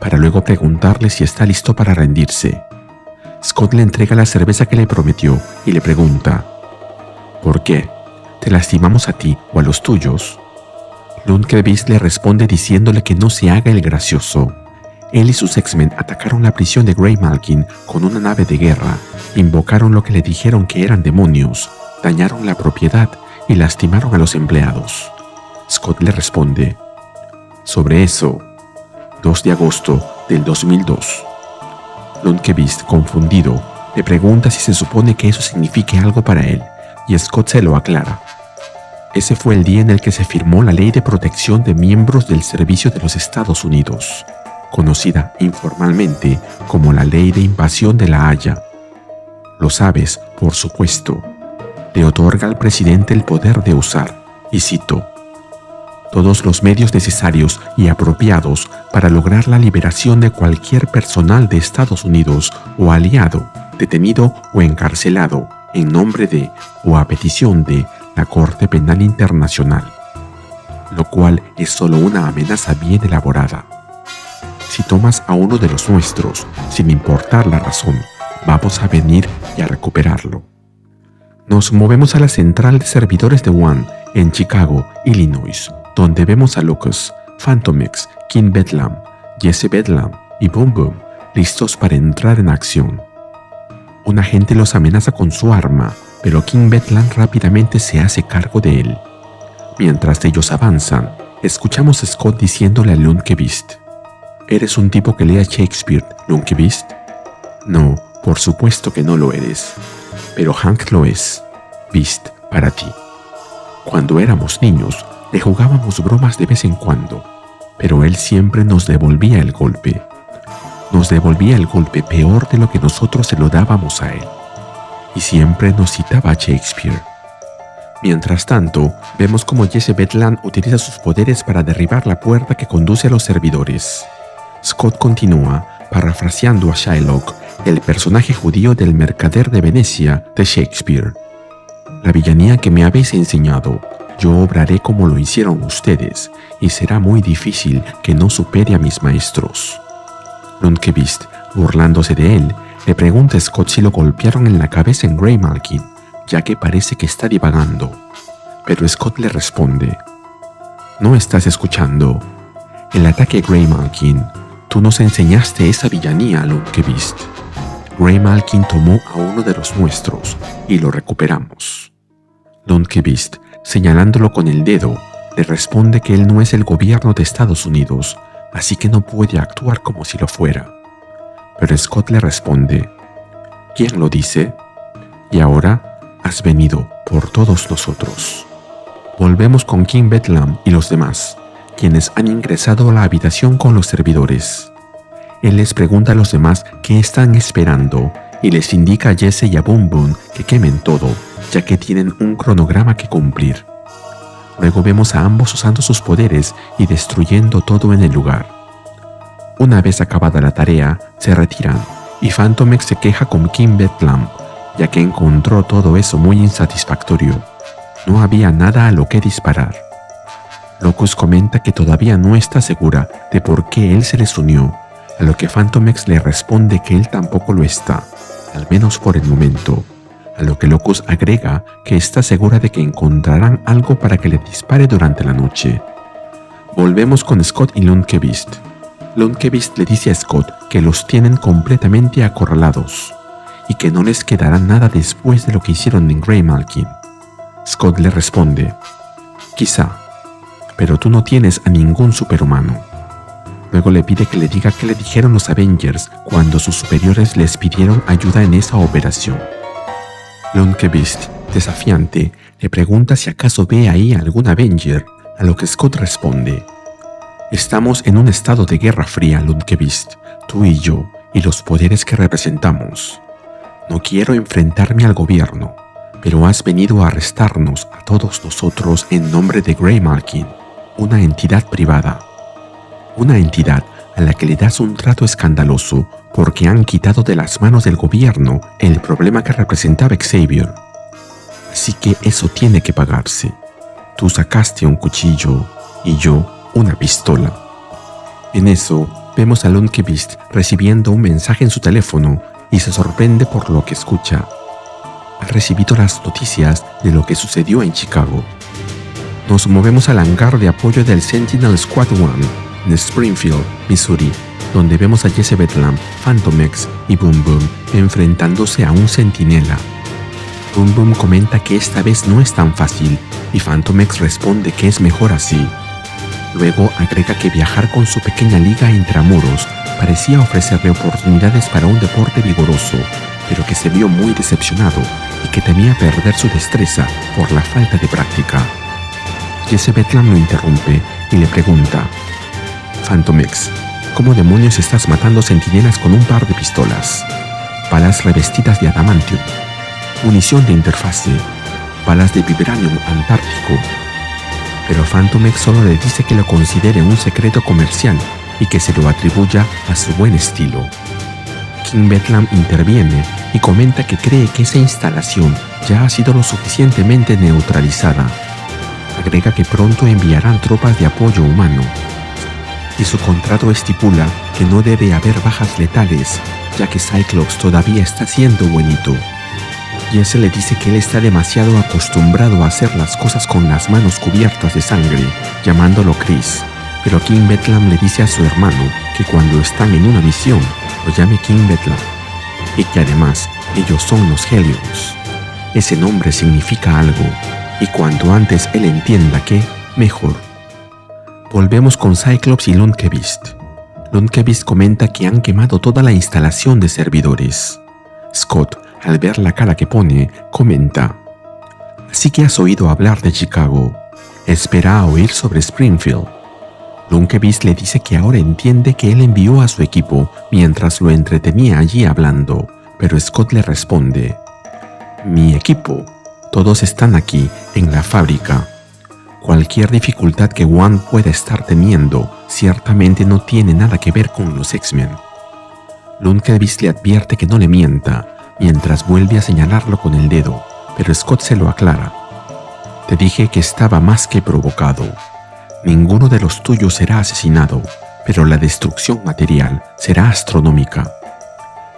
para luego preguntarle si está listo para rendirse. Scott le entrega la cerveza que le prometió y le pregunta: «¿Por qué? ¿Te lastimamos a ti o a los tuyos?». Lundqvist le responde diciéndole que no se haga el gracioso. Él y sus X-Men atacaron la prisión de Greymalkin con una nave de guerra, invocaron lo que le dijeron que eran demonios, dañaron la propiedad y lastimaron a los empleados. Scott le responde: «Sobre eso, 2 de agosto del 2002. Lundqvist, confundido, le pregunta si se supone que eso signifique algo para él, y Scott se lo aclara. Ese fue el día en el que se firmó la Ley de Protección de Miembros del Servicio de los Estados Unidos, conocida informalmente como la Ley de Invasión de la Haya. Lo sabes, por supuesto. Le otorga al presidente el poder de usar, y cito, todos los medios necesarios y apropiados para lograr la liberación de cualquier personal de Estados Unidos o aliado, detenido o encarcelado en nombre de o a petición de la Corte Penal Internacional, lo cual es solo una amenaza bien elaborada. Si tomas a uno de los nuestros, sin importar la razón, vamos a venir y a recuperarlo». Nos movemos a la central de servidores de One en Chicago, Illinois, donde vemos a Locus, Fantomex, King Bedlam, Jesse Bedlam y Boom Boom listos para entrar en acción. Un agente los amenaza con su arma, pero King Bedlam rápidamente se hace cargo de él. Mientras ellos avanzan, escuchamos a Scott diciéndole a Lundqvist: «¿Eres un tipo que lee a Shakespeare, Lundqvist?». «No, por supuesto que no lo eres. Pero Hank lo es. Beast, para ti. Cuando éramos niños, le jugábamos bromas de vez en cuando, pero él siempre nos devolvía el golpe. Nos devolvía el golpe peor de lo que nosotros se lo dábamos a él. Y siempre nos citaba a Shakespeare». Mientras tanto, vemos cómo Jesse Bedlam utiliza sus poderes para derribar la puerta que conduce a los servidores. Scott continúa, parafraseando a Shylock, el personaje judío del mercader de Venecia de Shakespeare. «La villanía que me habéis enseñado, yo obraré como lo hicieron ustedes, y será muy difícil que no supere a mis maestros». Lundqvist, burlándose de él, le pregunta a Scott si lo golpearon en la cabeza en Greymalkin, ya que parece que está divagando. Pero Scott le responde: «No estás escuchando. El ataque Graymalkin. Tú nos enseñaste esa villanía, Lundqvist. Graymalkin tomó a uno de los nuestros y lo recuperamos. Lundqvist, señalándolo con el dedo, le responde que él no es el gobierno de Estados Unidos, así que no puede actuar como si lo fuera. Pero Scott le responde: ¿quién lo dice? Y ahora has venido por todos nosotros. Volvemos con King Bedlam y los demás, quienes han ingresado a la habitación con los servidores. Él les pregunta a los demás qué están esperando y les indica a Jesse y a Boom Boom que quemen todo, ya que tienen un cronograma que cumplir. Luego vemos a ambos usando sus poderes y destruyendo todo en el lugar. Una vez acabada la tarea, se retiran y Fantomex se queja con King Bedlam, ya que encontró todo eso muy insatisfactorio. No había nada a lo que disparar. Locus comenta que todavía no está segura de por qué él se les unió, a lo que Fantomex le responde que él tampoco lo está, al menos por el momento, a lo que Locus agrega que está segura de que encontrarán algo para que le dispare durante la noche. Volvemos con Scott y Lundqvist. Lundqvist le dice a Scott que los tienen completamente acorralados y que no les quedará nada después de lo que hicieron en Graymalkin. Scott le responde: quizá, pero tú no tienes a ningún superhumano. Luego le pide que le diga qué le dijeron los Avengers cuando sus superiores les pidieron ayuda en esa operación. Lundqvist, desafiante, le pregunta si acaso ve ahí a algún Avenger, a lo que Scott responde: estamos en un estado de guerra fría, Lundqvist, tú y yo, y los poderes que representamos. No quiero enfrentarme al gobierno, pero has venido a arrestarnos a todos nosotros en nombre de Graymalkin, una entidad privada. Una entidad a la que le das un trato escandaloso porque han quitado de las manos del gobierno el problema que representaba Xavier. Así que eso tiene que pagarse. Tú sacaste un cuchillo y yo una pistola. En eso, vemos a Lundqvist recibiendo un mensaje en su teléfono y se sorprende por lo que escucha. Ha recibido las noticias de lo que sucedió en Chicago. Nos movemos al hangar de apoyo del Sentinel Squad 1 en Springfield, Missouri, donde vemos a Jesse Bedlam, Fantomex y Boom Boom enfrentándose a un centinela. Boom Boom comenta que esta vez no es tan fácil y Fantomex responde que es mejor así. Luego agrega que viajar con su pequeña liga intramuros parecía ofrecerle oportunidades para un deporte vigoroso, pero que se vio muy decepcionado y que temía perder su destreza por la falta de práctica. Jesse Bedlam lo interrumpe y le pregunta: Fantomex, ¿cómo demonios estás matando centinelas con un par de pistolas? Balas revestidas de adamantium, munición de interfase, balas de vibranium antártico. Pero Fantomex solo le dice que lo considere un secreto comercial y que se lo atribuya a su buen estilo. King Bedlam interviene y comenta que cree que esa instalación ya ha sido lo suficientemente neutralizada. Agrega que pronto enviarán tropas de apoyo humano. Y su contrato estipula que no debe haber bajas letales, ya que Cyclops todavía está siendo buenito. Jesse le dice que él está demasiado acostumbrado a hacer las cosas con las manos cubiertas de sangre, llamándolo Chris. Pero King Bedlam le dice a su hermano que cuando están en una misión, lo llame King Bedlam, y que además ellos son los Hellions. Ese nombre significa algo, y cuanto antes él entienda que, mejor. Volvemos con Cyclops y Lundqvist. Lundqvist comenta que han quemado toda la instalación de servidores. Scott, al ver la cara que pone, comenta: así que has oído hablar de Chicago. Espera a oír sobre Springfield. Lundqvist le dice que ahora entiende que él envió a su equipo mientras lo entretenía allí hablando, pero Scott le responde: mi equipo, todos están aquí, en la fábrica. Cualquier dificultad que One pueda estar teniendo ciertamente no tiene nada que ver con los X-Men. Lundqvist le advierte que no le mienta, mientras vuelve a señalarlo con el dedo, pero Scott se lo aclara. Te dije que estaba más que provocado. Ninguno de los tuyos será asesinado, pero la destrucción material será astronómica.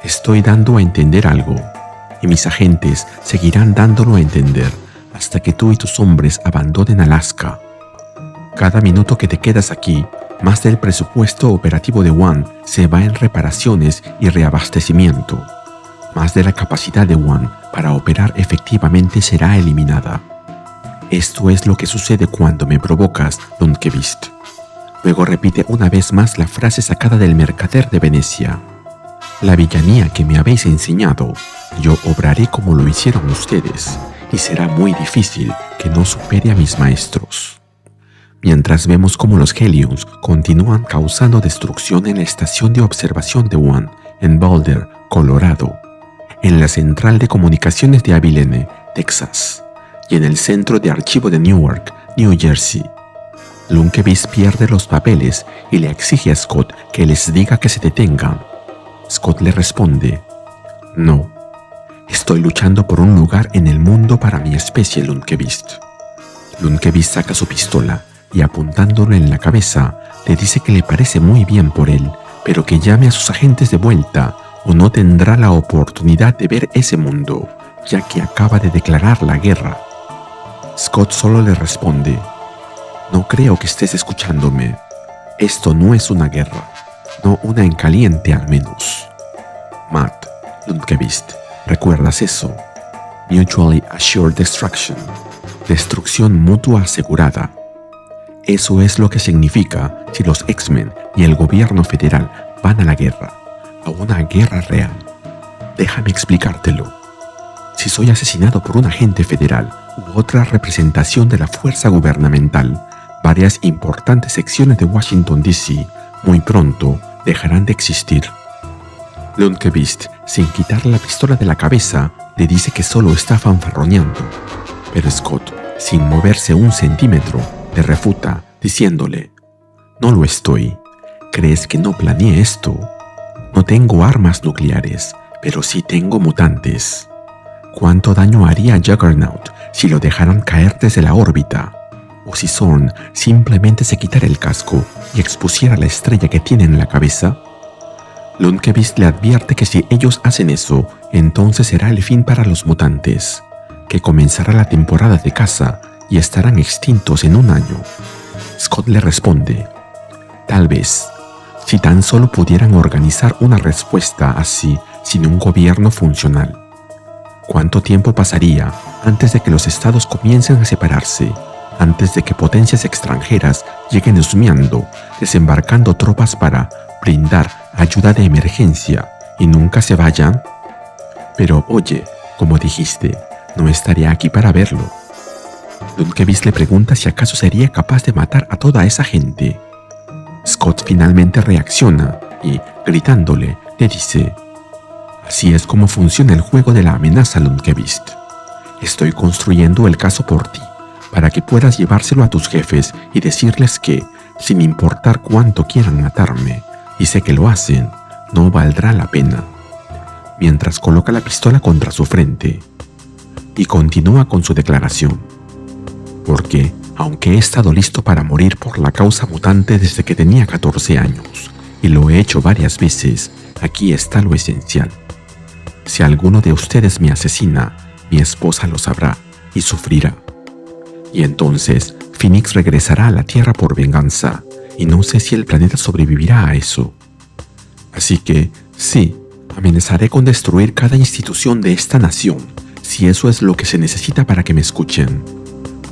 Estoy dando a entender algo, y mis agentes seguirán dándolo a entender hasta que tú y tus hombres abandonen Alaska. Cada minuto que te quedas aquí más del presupuesto operativo de One se va en reparaciones y reabastecimiento. Más de la capacidad de One para operar efectivamente será eliminada. Esto es lo que sucede cuando me provocas, Lundqvist. Luego repite una vez más la frase sacada del Mercader de Venecia. La villanía que me habéis enseñado, yo obraré como lo hicieron ustedes, y será muy difícil que no supere a mis maestros. Mientras vemos cómo los Hellions continúan causando destrucción en la estación de observación de One, en Boulder, Colorado, en la central de comunicaciones de Abilene, Texas, y en el centro de archivo de Newark, New Jersey. Lundqvist pierde los papeles y le exige a Scott que les diga que se detengan. Scott le responde: no, estoy luchando por un lugar en el mundo para mi especie, Lundqvist. Lundqvist saca su pistola y apuntándolo en la cabeza, le dice que le parece muy bien por él, pero que llame a sus agentes de vuelta o no tendrá la oportunidad de ver ese mundo, ya que acaba de declarar la guerra. Scott solo le responde: no creo que estés escuchándome. Esto no es una guerra, no una en caliente al menos. Matt, Lundqvist, ¿recuerdas eso? Mutually Assured Destruction, destrucción mutua asegurada. Eso es lo que significa si los X-Men y el gobierno federal van a la guerra, a una guerra real. Déjame explicártelo. Si soy asesinado por un agente federal u otra representación de la fuerza gubernamental, varias importantes secciones de Washington, D.C. muy pronto dejarán de existir. Lundqvist, sin quitarle la pistola de la cabeza, le dice que solo está fanfarroneando. Pero Scott, sin moverse un centímetro, le refuta, diciéndole: no lo estoy. ¿Crees que no planeé esto? No tengo armas nucleares, pero sí tengo mutantes. ¿Cuánto daño haría a Juggernaut si lo dejaran caer desde la órbita? O si Zorn simplemente se quitara el casco y expusiera la estrella que tiene en la cabeza. Lundqvist le advierte que si ellos hacen eso, entonces será el fin para los mutantes, que comenzará la temporada de caza y estarán extintos en un año. Scott le responde: tal vez, si tan solo pudieran organizar una respuesta así sin un gobierno funcional. ¿Cuánto tiempo pasaría antes de que los estados comiencen a separarse? Antes de que potencias extranjeras lleguen husmeando, desembarcando tropas para brindar ayuda de emergencia y nunca se vayan? Pero oye, como dijiste, no estaré aquí para verlo. Lundqvist le pregunta si acaso sería capaz de matar a toda esa gente. Scott finalmente reacciona y, gritándole, le dice: así es como funciona el juego de la amenaza, Lundqvist. Estoy construyendo el caso por ti, para que puedas llevárselo a tus jefes y decirles que, sin importar cuánto quieran matarme, y sé que lo hacen, no valdrá la pena. Mientras coloca la pistola contra su frente y continúa con su declaración. Porque, aunque he estado listo para morir por la causa mutante desde que tenía 14 años, y lo he hecho varias veces, aquí está lo esencial. Si alguno de ustedes me asesina, mi esposa lo sabrá y sufrirá. Y entonces, Phoenix regresará a la Tierra por venganza, y no sé si el planeta sobrevivirá a eso. Así que, sí, amenazaré con destruir cada institución de esta nación, si eso es lo que se necesita para que me escuchen.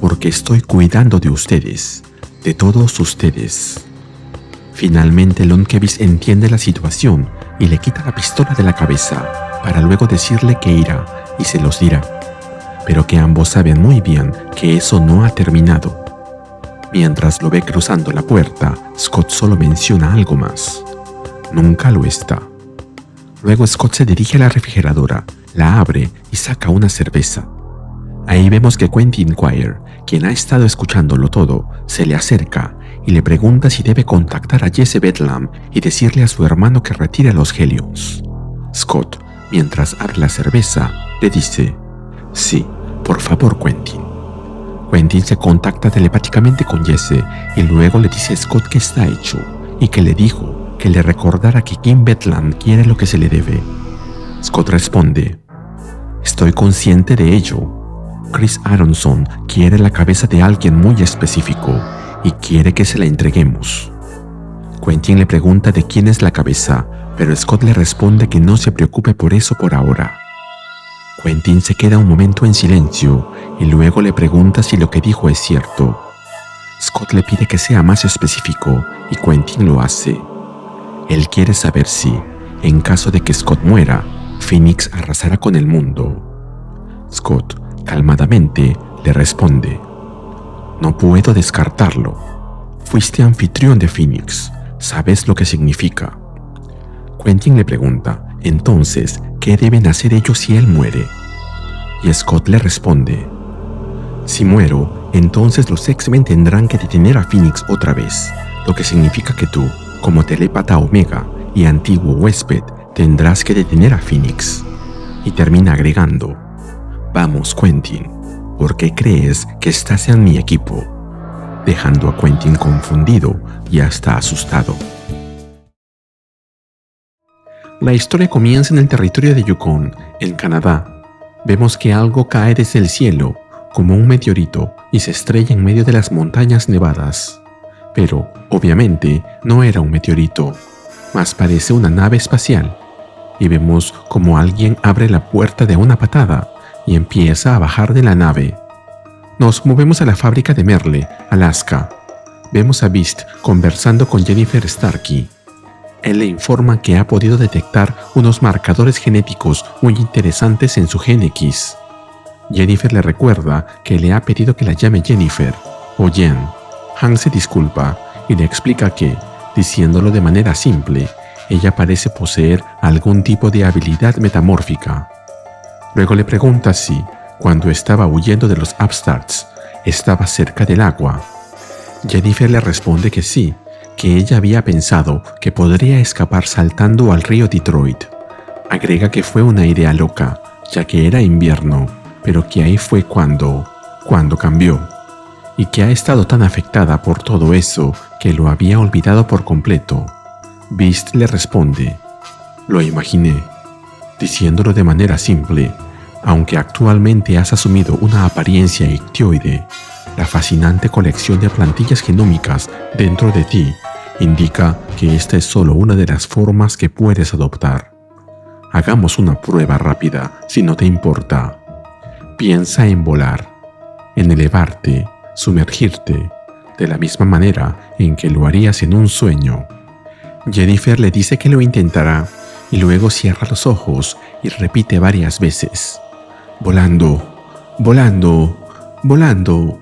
Porque estoy cuidando de ustedes, de todos ustedes. Finalmente Lundqvist entiende la situación y le quita la pistola de la cabeza, para luego decirle que irá y se los dirá. Pero que ambos saben muy bien que eso no ha terminado. Mientras lo ve cruzando la puerta, Scott solo menciona algo más. Nunca lo está. Luego Scott se dirige a la refrigeradora, la abre y saca una cerveza. Ahí vemos que Quentin Quire, quien ha estado escuchándolo todo, se le acerca y le pregunta si debe contactar a Jesse Bedlam y decirle a su hermano que retire a los Hellions. Scott, mientras abre la cerveza, le dice: sí, por favor, Quentin. Quentin se contacta telepáticamente con Jesse y luego le dice a Scott que está hecho y que le dijo que le recordara que Kim Bedlam quiere lo que se le debe. Scott responde: estoy consciente de ello. Chris Aronson quiere la cabeza de alguien muy específico y quiere que se la entreguemos. Quentin le pregunta de quién es la cabeza, pero Scott le responde que no se preocupe por eso por ahora. Quentin se queda un momento en silencio y luego le pregunta si lo que dijo es cierto. Scott le pide que sea más específico y Quentin lo hace. Él quiere saber si, en caso de que Scott muera, Phoenix arrasará con el mundo. Scott, calmadamente, le responde: no puedo descartarlo. Fuiste anfitrión de Phoenix. ¿Sabes lo que significa? Quentin le pregunta, entonces, ¿qué deben hacer ellos si él muere? Y Scott le responde: si muero, entonces los X-Men tendrán que detener a Phoenix otra vez, lo que significa que tú, como telépata Omega y antiguo huésped, tendrás que detener a Phoenix. Y termina agregando: vamos, Quentin, ¿por qué crees que estás en mi equipo? Dejando a Quentin confundido y hasta asustado. La historia comienza en el territorio de Yukon, en Canadá. Vemos que algo cae desde el cielo, como un meteorito, y se estrella en medio de las montañas nevadas. Pero, obviamente, no era un meteorito, más parece una nave espacial. Y vemos como alguien abre la puerta de una patada y empieza a bajar de la nave. Nos movemos a la fábrica de Merle, Alaska. Vemos a Beast conversando con Jennifer Starkey. Él le informa que ha podido detectar unos marcadores genéticos muy interesantes en su gen X. Jennifer le recuerda que le ha pedido que la llame Jennifer o Jen. Hank se disculpa y le explica que, diciéndolo de manera simple, ella parece poseer algún tipo de habilidad metamórfica. Luego le pregunta si, cuando estaba huyendo de los Upstarts, estaba cerca del agua. Jennifer le responde que sí, que ella había pensado que podría escapar saltando al río Detroit. Agrega que fue una idea loca, ya que era invierno, pero que ahí fue cuando cambió, y que ha estado tan afectada por todo eso que lo había olvidado por completo. Beast le responde: lo imaginé, diciéndolo de manera simple. Aunque actualmente has asumido una apariencia ictioide, la fascinante colección de plantillas genómicas dentro de ti indica que esta es solo una de las formas que puedes adoptar. Hagamos una prueba rápida, si no te importa. Piensa en volar, en elevarte, sumergirte, de la misma manera en que lo harías en un sueño. Jennifer le dice que lo intentará y luego cierra los ojos y repite varias veces: volando, volando, volando.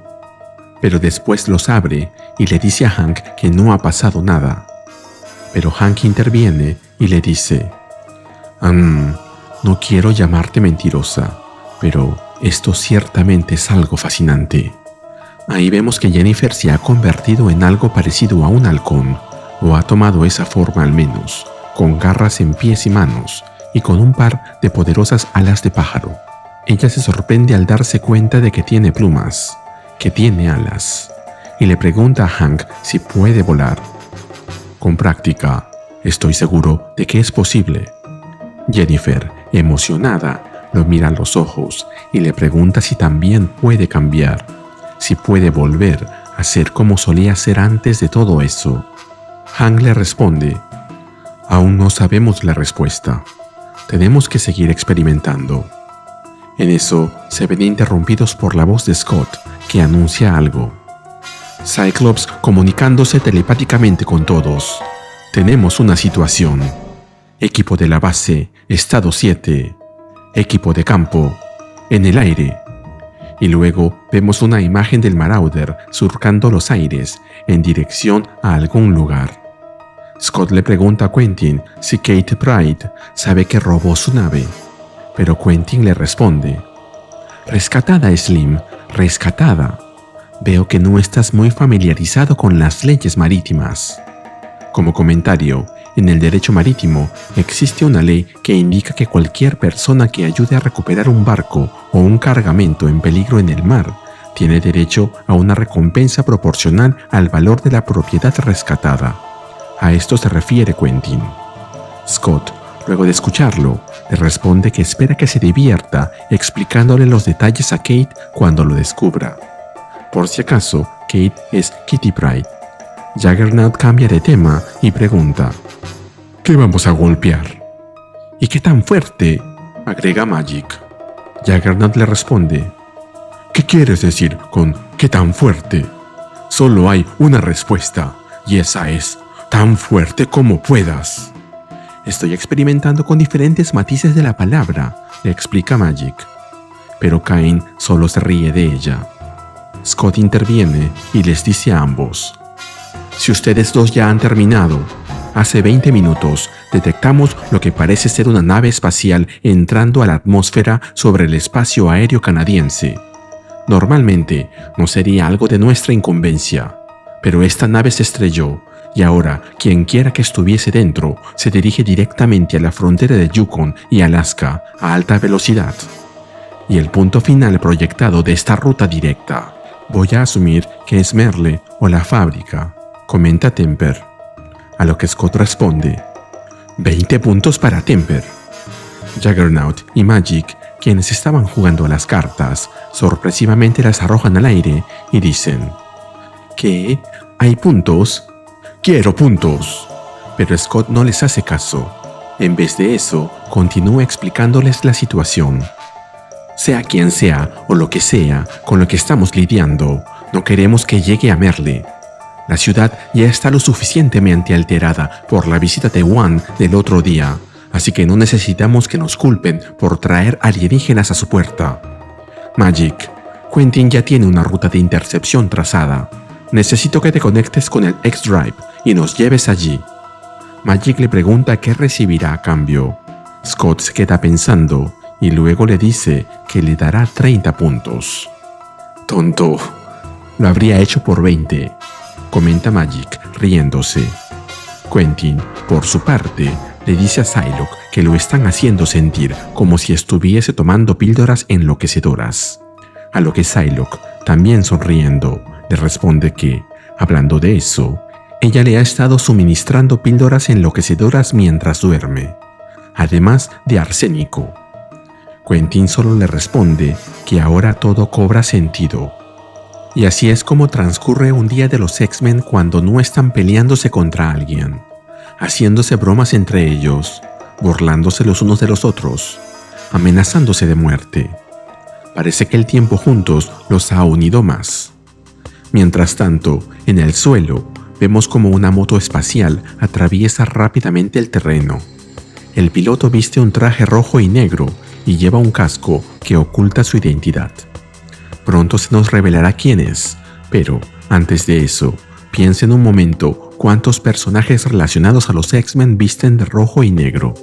Pero después los abre y le dice a Hank que no ha pasado nada. Pero Hank interviene y le dice: no quiero llamarte mentirosa, pero esto ciertamente es algo fascinante. Ahí vemos que Jennifer se ha convertido en algo parecido a un halcón, o ha tomado esa forma al menos, con garras en pies y manos, y con un par de poderosas alas de pájaro. Ella se sorprende al darse cuenta de que tiene plumas, que tiene alas, y le pregunta a Hank si puede volar. Con práctica, estoy seguro de que es posible. Jennifer, emocionada, lo mira a los ojos y le pregunta si también puede cambiar, si puede volver a ser como solía ser antes de todo eso. Hank le responde: aún no sabemos la respuesta. Tenemos que seguir experimentando. En eso se ven interrumpidos por la voz de Scott, que anuncia algo. Cyclops comunicándose telepáticamente con todos. Tenemos una situación. Equipo de la base, estado 7. Equipo de campo, en el aire. Y luego vemos una imagen del Marauder surcando los aires en dirección a algún lugar. Scott le pregunta a Quentin si Kate Pryde sabe que robó su nave, pero Quentin le responde: rescatada, Slim, rescatada. Veo que no estás muy familiarizado con las leyes marítimas. Como comentario, en el derecho marítimo existe una ley que indica que cualquier persona que ayude a recuperar un barco o un cargamento en peligro en el mar tiene derecho a una recompensa proporcional al valor de la propiedad rescatada. A esto se refiere Quentin. Scott, luego de escucharlo, le responde que espera que se divierta explicándole los detalles a Kate cuando lo descubra. Por si acaso, Kate es Kitty Pryde. Juggernaut cambia de tema y pregunta: ¿qué vamos a golpear? ¿Y qué tan fuerte?, agrega Magik. Juggernaut le responde: ¿qué quieres decir con qué tan fuerte? Solo hay una respuesta, y esa es: tan fuerte como puedas. Estoy experimentando con diferentes matices de la palabra, le explica Magik. Pero Cain solo se ríe de ella. Scott interviene y les dice a ambos: si ustedes dos ya han terminado, hace 20 minutos detectamos lo que parece ser una nave espacial entrando a la atmósfera sobre el espacio aéreo canadiense. Normalmente no sería algo de nuestra incumbencia, pero esta nave se estrelló y ahora quien quiera que estuviese dentro se dirige directamente a la frontera de Yukon y Alaska a alta velocidad. Y el punto final proyectado de esta ruta directa, voy a asumir que es Merle o la fábrica, comenta Temper. A lo que Scott responde: 20 puntos para Temper. Juggernaut y Magik, quienes estaban jugando a las cartas, sorpresivamente las arrojan al aire y dicen: ¿qué? ¿Hay puntos? ¡Quiero puntos! Pero Scott no les hace caso. En vez de eso, continúa explicándoles la situación. Sea quien sea o lo que sea con lo que estamos lidiando, no queremos que llegue a Merle. La ciudad ya está lo suficientemente alterada por la visita de Juan del otro día, así que no necesitamos que nos culpen por traer alienígenas a su puerta. Magik, Quentin ya tiene una ruta de intercepción trazada. Necesito que te conectes con el X-Drive y nos lleves allí. Magik le pregunta qué recibirá a cambio. Scott se queda pensando y luego le dice que le dará 30 puntos. Tonto, lo habría hecho por 20, comenta Magik riéndose. Quentin, por su parte, le dice a Psylocke que lo están haciendo sentir como si estuviese tomando píldoras enloquecedoras. A lo que Psylocke, también sonriendo, le responde que, hablando de eso, ella le ha estado suministrando píldoras enloquecedoras mientras duerme, además de arsénico. Quentin solo le responde que ahora todo cobra sentido. Y así es como transcurre un día de los X-Men cuando no están peleándose contra alguien, haciéndose bromas entre ellos, burlándose los unos de los otros, amenazándose de muerte. Parece que el tiempo juntos los ha unido más. Mientras tanto, en el suelo, vemos como una moto espacial atraviesa rápidamente el terreno. El piloto viste un traje rojo y negro y lleva un casco que oculta su identidad. Pronto se nos revelará quién es, pero antes de eso, piensa en un momento cuántos personajes relacionados a los X-Men visten de rojo y negro.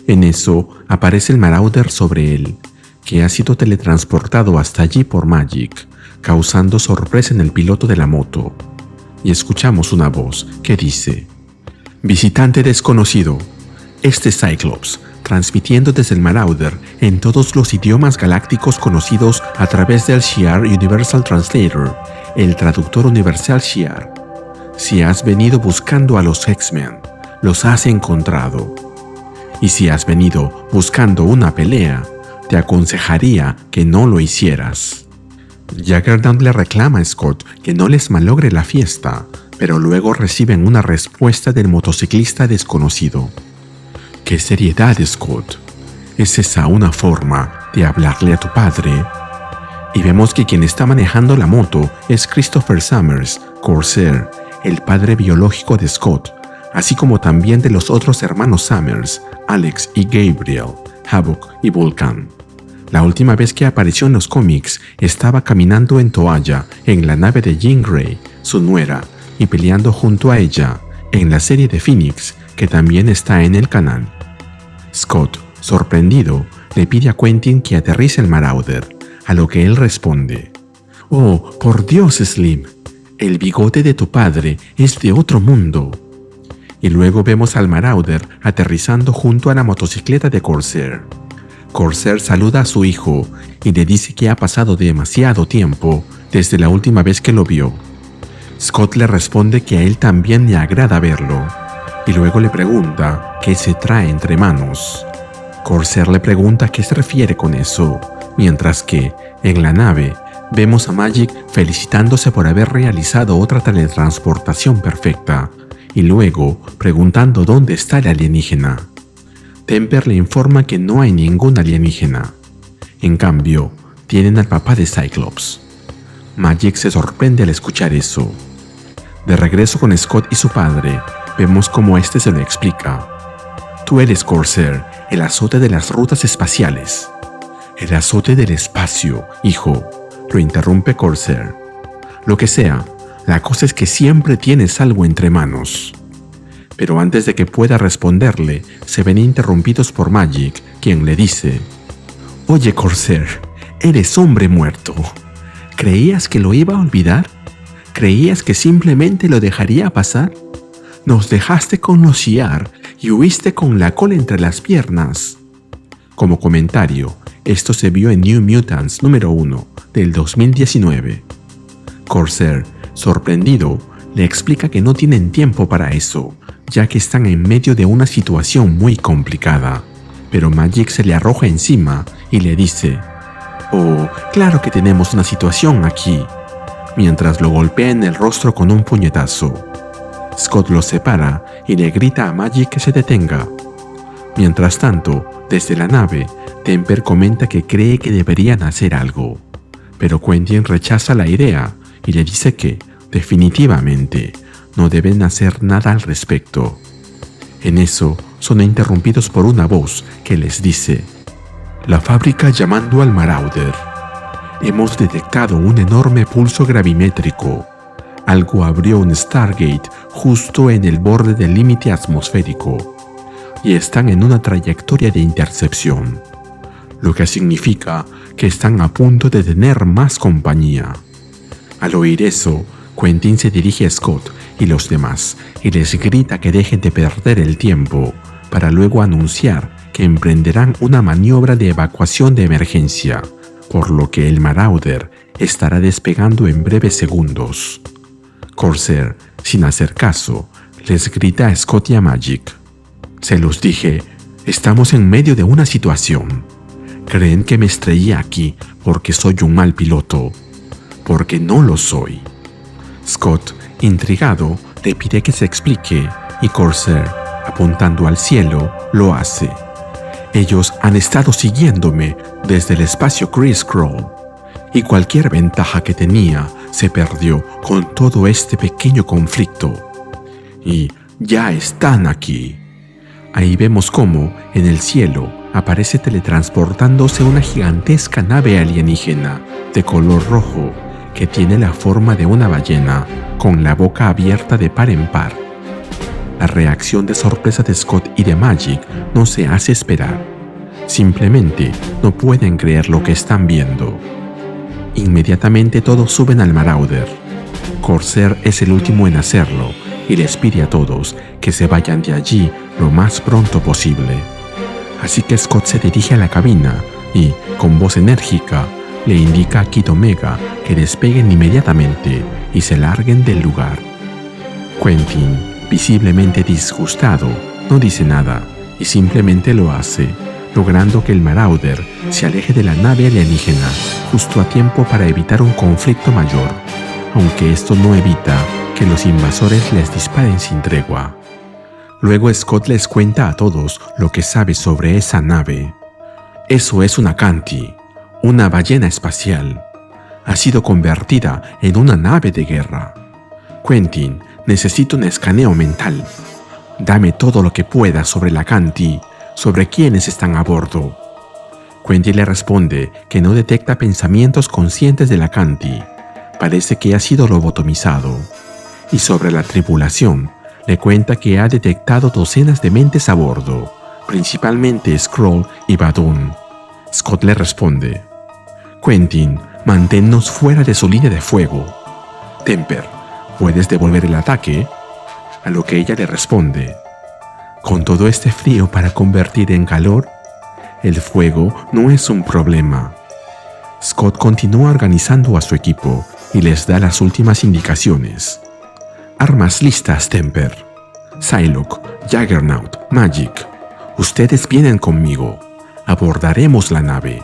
En eso aparece el Marauder sobre él, que ha sido teletransportado hasta allí por Magik, causando sorpresa en el piloto de la moto. Y escuchamos una voz que dice: visitante desconocido, este es Cyclops, transmitiendo desde el Marauder en todos los idiomas galácticos conocidos a través del Shi'ar Universal Translator, el traductor universal Shi'ar. Si has venido buscando a los X-Men, los has encontrado. Y si has venido buscando una pelea, te aconsejaría que no lo hicieras. Juggernaut le reclama a Scott que no les malogre la fiesta, pero luego reciben una respuesta del motociclista desconocido. ¡Qué seriedad, Scott! ¿Es esa una forma de hablarle a tu padre? Y vemos que quien está manejando la moto es Christopher Summers, Corsair, el padre biológico de Scott, así como también de los otros hermanos Summers, Alex y Gabriel, Havoc y Vulcan. La última vez que apareció en los cómics estaba caminando en toalla en la nave de Jean Grey, su nuera, y peleando junto a ella en la serie de Phoenix, que también está en el canal. Scott, sorprendido, le pide a Quentin que aterrice el Marauder, a lo que él responde: «Oh, por Dios, Slim, el bigote de tu padre es de otro mundo». Y luego vemos al Marauder aterrizando junto a la motocicleta de Corsair. Corsair saluda a su hijo y le dice que ha pasado demasiado tiempo desde la última vez que lo vio. Scott le responde que a él también le agrada verlo, y luego le pregunta qué se trae entre manos. Corsair le pregunta a qué se refiere con eso, mientras que, en la nave, Vemos a Magik felicitándose por haber realizado otra teletransportación perfecta y luego preguntando dónde está el alienígena. Temper le informa que no hay ningún alienígena. En cambio, tienen al papá de Cyclops. Magik se sorprende al escuchar eso. De regreso con Scott y su padre, vemos cómo este se lo explica. Tú eres Corsair, el azote de las rutas espaciales. El azote del espacio, hijo, lo interrumpe Corsair. Lo que sea, la cosa es que siempre tienes algo entre manos. Pero antes de que pueda responderle, se ven interrumpidos por Magik, quien le dice: Oye Corsair, eres hombre muerto. ¿Creías que lo iba a olvidar? ¿Creías que simplemente lo dejaría pasar? Nos dejaste con los Shi'ar y huiste con la cola entre las piernas. Como comentario, esto se vio en New Mutants número 1 del 2019. Corsair, sorprendido, le explica que no tienen tiempo para eso, ya que están en medio de una situación muy complicada. Pero Magik se le arroja encima y le dice: Oh, claro que tenemos una situación aquí, mientras lo golpea en el rostro con un puñetazo. Scott lo separa y le grita a Magik que se detenga. Mientras tanto, desde la nave, Temper comenta que cree que deberían hacer algo, pero Quentin rechaza la idea y le dice que, definitivamente, no deben hacer nada al respecto. En eso, son interrumpidos por una voz que les dice: La fábrica llamando al Marauder. Hemos detectado un enorme pulso gravimétrico. Algo abrió un Stargate justo en el borde del límite atmosférico y están en una trayectoria de intercepción, lo que significa que están a punto de tener más compañía. Al oír eso, Quentin se dirige a Scott y los demás y les grita que dejen de perder el tiempo, para luego anunciar que emprenderán una maniobra de evacuación de emergencia, por lo que el Marauder estará despegando en breves segundos. Corsair, sin hacer caso, les grita a Scott y a Magik: Se los dije, estamos en medio de una situación. Creen que me estrellé aquí porque soy un mal piloto, porque no lo soy. Scott, intrigado, le pide que se explique y Corsair, apuntando al cielo, lo hace. Ellos han estado siguiéndome desde el espacio Kree-Skrull y cualquier ventaja que tenía se perdió con todo este pequeño conflicto. Y ya están aquí. Ahí vemos cómo, en el cielo, aparece teletransportándose una gigantesca nave alienígena de color rojo que tiene la forma de una ballena, con la boca abierta de par en par. La reacción de sorpresa de Scott y de Magik no se hace esperar. Simplemente no pueden creer lo que están viendo. Inmediatamente todos suben al Marauder. Corsair es el último en hacerlo y les pide a todos que se vayan de allí lo más pronto posible. Así que Scott se dirige a la cabina y, con voz enérgica, le indica a Kid Omega que despeguen inmediatamente y se larguen del lugar. Quentin, visiblemente disgustado, no dice nada y simplemente lo hace, logrando que el Marauder se aleje de la nave alienígena justo a tiempo para evitar un conflicto mayor, aunque esto no evita que los invasores les disparen sin tregua. Luego Scott les cuenta a todos lo que sabe sobre esa nave. Eso es una Canti, una ballena espacial. Ha sido convertida en una nave de guerra. Quentin, necesito un escaneo mental. Dame todo lo que puedas sobre la Canti, sobre quiénes están a bordo. Quentin le responde que no detecta pensamientos conscientes de la Canti. Parece que ha sido lobotomizado. Y sobre la tripulación, le cuenta que ha detectado docenas de mentes a bordo, principalmente Skrull y Badoon. Scott le responde: Quentin, manténnos fuera de su línea de fuego. Temper, ¿puedes devolver el ataque? A lo que ella le responde: con todo este frío para convertir en calor, el fuego no es un problema. Scott continúa organizando a su equipo y les da las últimas indicaciones. Armas listas, Temper. Psylocke, Juggernaut, Magik. Ustedes vienen conmigo. Abordaremos la nave.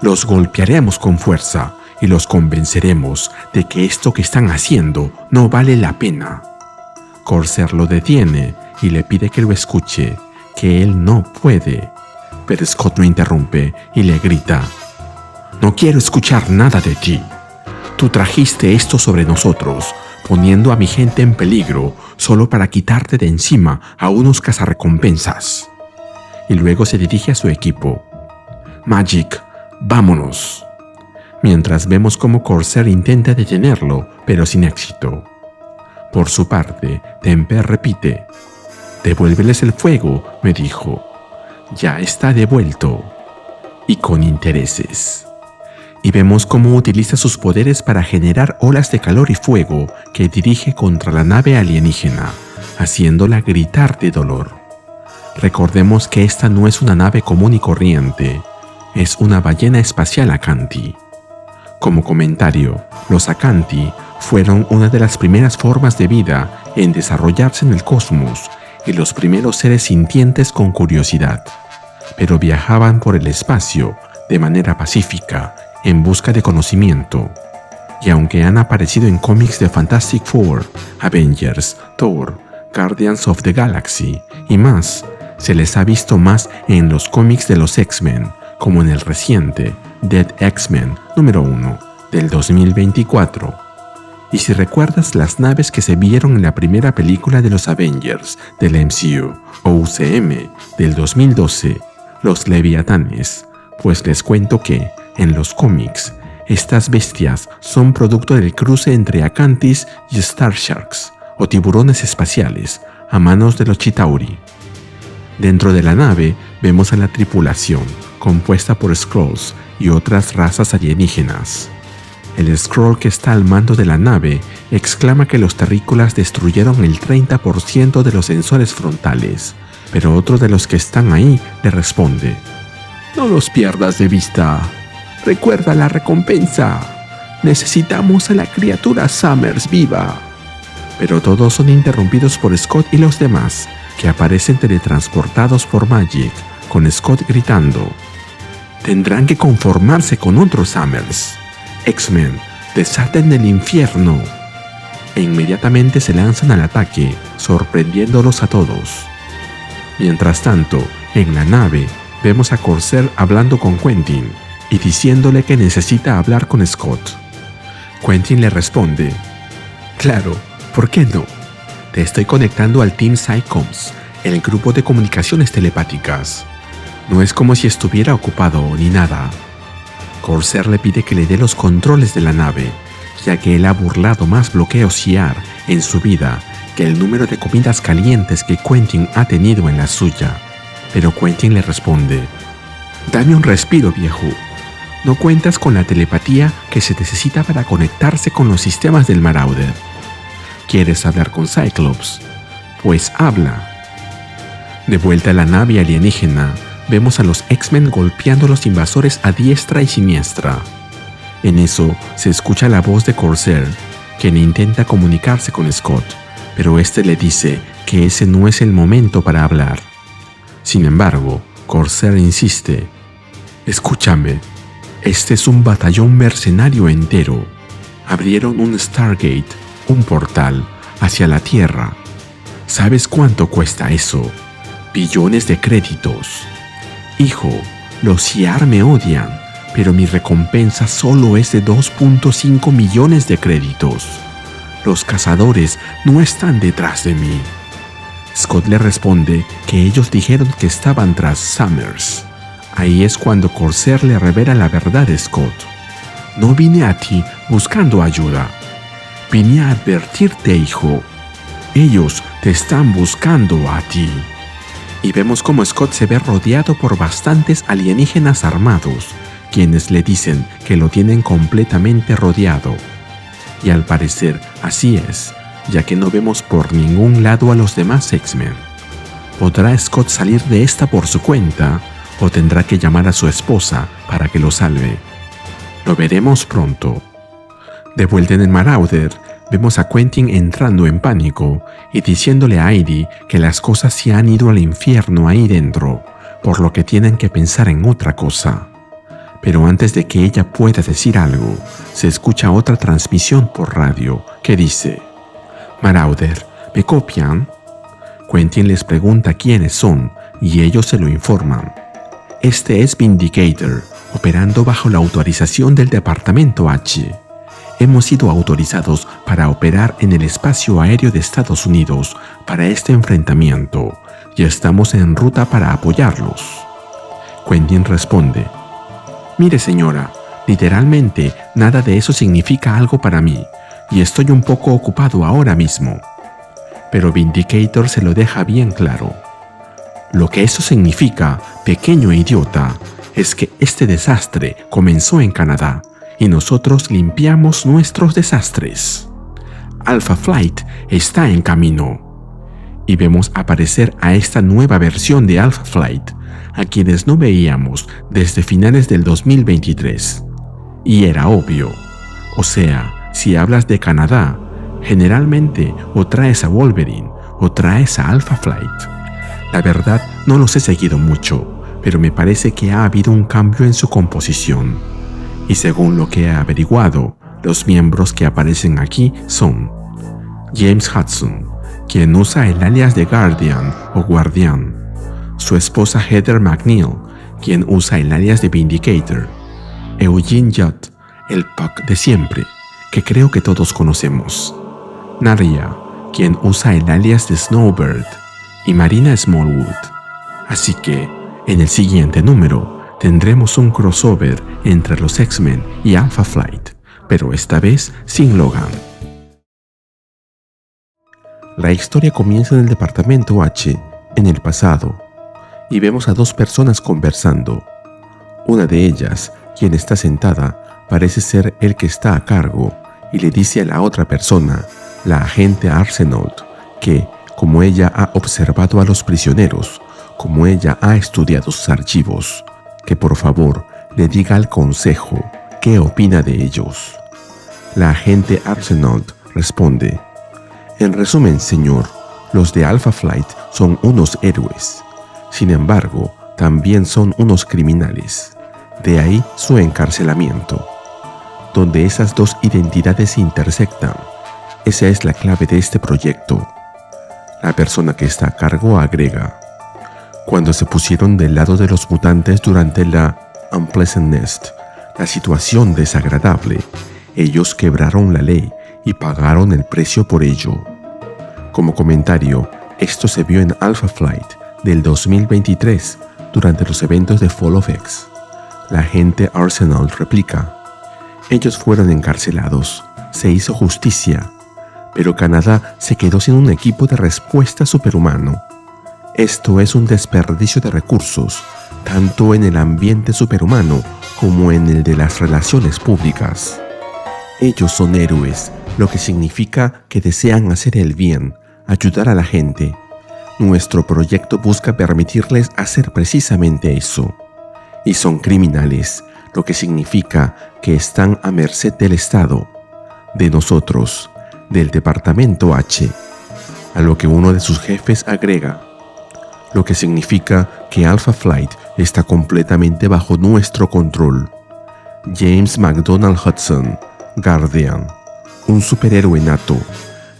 Los golpearemos con fuerza y los convenceremos de que esto que están haciendo no vale la pena. Corsair lo detiene y le pide que lo escuche, que él no puede. Pero Scott lo interrumpe y le grita: «No quiero escuchar nada de ti. Tú trajiste esto sobre nosotros, poniendo a mi gente en peligro solo para quitarte de encima a unos cazarrecompensas». Y luego se dirige a su equipo: «Magik, vámonos». Mientras vemos cómo Corsair intenta detenerlo, pero sin éxito. Por su parte, Temper repite: «Devuélveles el fuego», me dijo. «Ya está devuelto». Y con intereses. Y vemos cómo utiliza sus poderes para generar olas de calor y fuego que dirige contra la nave alienígena, haciéndola gritar de dolor. Recordemos que esta no es una nave común y corriente, es una ballena espacial Acanti. Como comentario, los Acanti fueron una de las primeras formas de vida en desarrollarse en el cosmos y los primeros seres sintientes con curiosidad, pero viajaban por el espacio de manera pacífica en busca de conocimiento. Y aunque han aparecido en cómics de Fantastic Four, Avengers, Thor, Guardians of the Galaxy y más, se les ha visto más en los cómics de los X-Men, como en el reciente Dead X-Men número 1 del 2024. Y si recuerdas las naves que se vieron en la primera película de los Avengers del MCU o UCM del 2012, los Leviatanes, pues les cuento que, en los cómics, estas bestias son producto del cruce entre Acantis y Star Sharks, o tiburones espaciales, a manos de los Chitauri. Dentro de la nave vemos a la tripulación, compuesta por Skrulls y otras razas alienígenas. El Skrull que está al mando de la nave exclama que los terrícolas destruyeron el 30% de los sensores frontales, pero otro de los que están ahí le responde: «No los pierdas de vista. Recuerda la recompensa. Necesitamos a la criatura Summers viva». Pero todos son interrumpidos por Scott y los demás, que aparecen teletransportados por Magik, con Scott gritando: «Tendrán que conformarse con otros Summers. X-Men, desaten el infierno». E inmediatamente se lanzan al ataque, sorprendiéndolos a todos. Mientras tanto, en la nave, vemos a Corsair hablando con Quentin y diciéndole que necesita hablar con Scott. Quentin le responde: «Claro, ¿por qué no? Te estoy conectando al Team Psychoms, el grupo de comunicaciones telepáticas. No es como si estuviera ocupado ni nada». Corsair le pide que le dé los controles de la nave, ya que él ha burlado más bloqueos IAR en su vida que el número de comidas calientes que Quentin ha tenido en la suya. Pero Quentin le responde: «Dame un respiro, viejo. No cuentas con la telepatía que se necesita para conectarse con los sistemas del Marauder. ¿Quieres hablar con Cyclops? Pues habla». De vuelta a la nave alienígena, vemos a los X-Men golpeando a los invasores a diestra y siniestra. En eso se escucha la voz de Corsair, quien intenta comunicarse con Scott, pero este le dice que ese no es el momento para hablar. Sin embargo, Corsair insiste: «Escúchame, este es un batallón mercenario entero. Abrieron un Stargate, un portal, hacia la Tierra. ¿Sabes cuánto cuesta eso? Billones de créditos. Hijo, los IAR me odian, pero mi recompensa solo es de 2.5 millones de créditos. Los cazadores no están detrás de mí». Scott le responde que ellos dijeron que estaban tras Summers. Ahí es cuando Corsair le revela la verdad a Scott: «No vine a ti buscando ayuda. Vine a advertirte, hijo. Ellos te están buscando a ti». Y vemos cómo Scott se ve rodeado por bastantes alienígenas armados, quienes le dicen que lo tienen completamente rodeado. Y al parecer así es, ya que no vemos por ningún lado a los demás X-Men. ¿Podrá Scott salir de esta por su cuenta o tendrá que llamar a su esposa para que lo salve? Lo veremos pronto. De vuelta en el Marauder, vemos a Quentin entrando en pánico y diciéndole a Heidi que las cosas se han ido al infierno ahí dentro, por lo que tienen que pensar en otra cosa. Pero antes de que ella pueda decir algo, se escucha otra transmisión por radio que dice: Marauder, ¿me copian? Quentin les pregunta quiénes son y ellos se lo informan. Este es Vindicator, operando bajo la autorización del Departamento H. Hemos sido autorizados para operar en el espacio aéreo de Estados Unidos para este enfrentamiento y estamos en ruta para apoyarlos. Quentin responde: Mire señora, literalmente nada de eso significa algo para mí y estoy un poco ocupado ahora mismo. Pero Vindicator se lo deja bien claro. Lo que eso significa, pequeño idiota, es que este desastre comenzó en Canadá y nosotros limpiamos nuestros desastres. Alpha Flight está en camino. Y vemos aparecer a esta nueva versión de Alpha Flight, a quienes no veíamos desde finales del 2023. Y era obvio. O sea, si hablas de Canadá, generalmente o traes a Wolverine o traes a Alpha Flight. La verdad, no los he seguido mucho, pero me parece que ha habido un cambio en su composición. Y según lo que he averiguado, los miembros que aparecen aquí son James Hudson, quien usa el alias de Guardian o Guardián, su esposa Heather McNeil, quien usa el alias de Vindicator, Eugene Judd, el Puck de siempre, que creo que todos conocemos, Narya, quien usa el alias de Snowbird, y Marina Smallwood. Así que, en el siguiente número, tendremos un crossover entre los X-Men y Alpha Flight, pero esta vez sin Logan. La historia comienza en el Departamento H, en el pasado, y vemos a dos personas conversando. Una de ellas, quien está sentada, parece ser el que está a cargo, y le dice a la otra persona, la agente Arsenault, que, como ella ha observado a los prisioneros, como ella ha estudiado sus archivos, que por favor le diga al consejo qué opina de ellos. La agente Arsenault responde: En resumen, señor, los de Alpha Flight son unos héroes. Sin embargo, también son unos criminales. De ahí su encarcelamiento. Donde esas dos identidades se intersectan, esa es la clave de este proyecto. La persona que está a cargo agrega: Cuando se pusieron del lado de los mutantes durante la Unpleasant Nest, la situación desagradable, ellos quebraron la ley y pagaron el precio por ello. Como comentario, esto se vio en Alpha Flight del 2023 durante los eventos de Fall of X. La agente Arsenault replica: Ellos fueron encarcelados, se hizo justicia, pero Canadá se quedó sin un equipo de respuesta superhumano. Esto es un desperdicio de recursos, tanto en el ambiente superhumano como en el de las relaciones públicas. Ellos son héroes, lo que significa que desean hacer el bien, ayudar a la gente. Nuestro proyecto busca permitirles hacer precisamente eso. Y son criminales, lo que significa que están a merced del Estado, de nosotros, del Departamento H, a lo que uno de sus jefes agrega: lo que significa que Alpha Flight está completamente bajo nuestro control. James McDonald Hudson, Guardian, un superhéroe nato,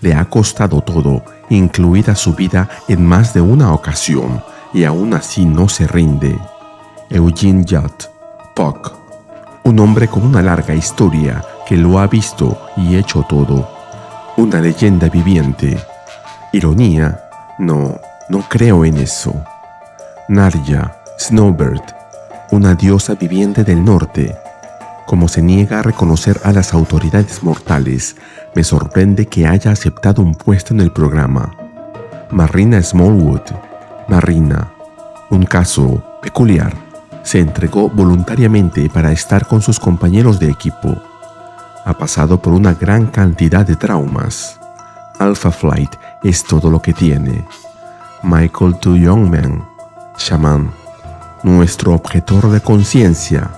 le ha costado todo, incluida su vida en más de una ocasión, y aún así no se rinde. Eugene Judd, Puck, un hombre con una larga historia que lo ha visto y hecho todo. Una leyenda viviente. Ironía, no creo en eso. Narya, Snowbird, una diosa viviente del norte. Como se niega a reconocer a las autoridades mortales, me sorprende que haya aceptado un puesto en el programa. Marina Smallwood, Marina, un caso peculiar, se entregó voluntariamente para estar con sus compañeros de equipo. Ha pasado por una gran cantidad de traumas. Alpha Flight es todo lo que tiene. Michael Tu Youngman, Shaman, nuestro objetor de conciencia.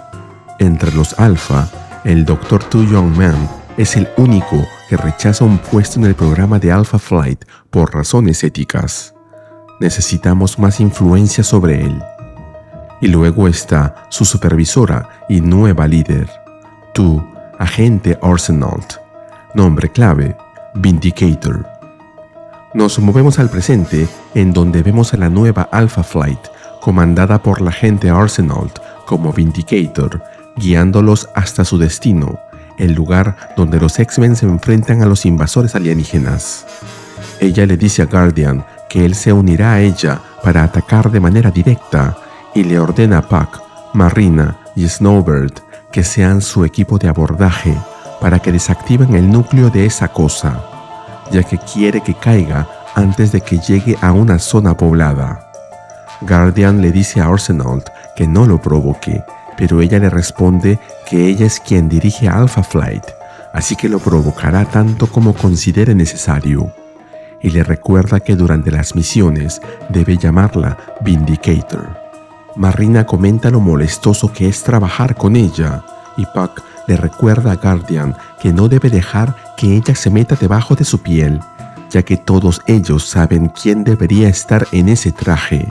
Entre los Alpha, el Dr. Tu Youngman es el único que rechaza un puesto en el programa de Alpha Flight por razones éticas. Necesitamos más influencia sobre él. Y luego está su supervisora y nueva líder, tu agente Arsenault. Nombre clave, Vindicator. Nos movemos al presente, en donde vemos a la nueva Alpha Flight, comandada por la agente Arsenault como Vindicator, guiándolos hasta su destino, el lugar donde los X-Men se enfrentan a los invasores alienígenas. Ella le dice a Guardian que él se unirá a ella para atacar de manera directa y le ordena a Puck, Marina y Snowbird que sean su equipo de abordaje para que desactiven el núcleo de esa cosa, ya que quiere que caiga antes de que llegue a una zona poblada. Guardian le dice a Arsenault que no lo provoque, pero ella le responde que ella es quien dirige a Alpha Flight, así que lo provocará tanto como considere necesario. Y le recuerda que durante las misiones debe llamarla Vindicator. Marina comenta lo molestoso que es trabajar con ella, y Puck le recuerda a Guardian que no debe dejar que ella se meta debajo de su piel, ya que todos ellos saben quién debería estar en ese traje.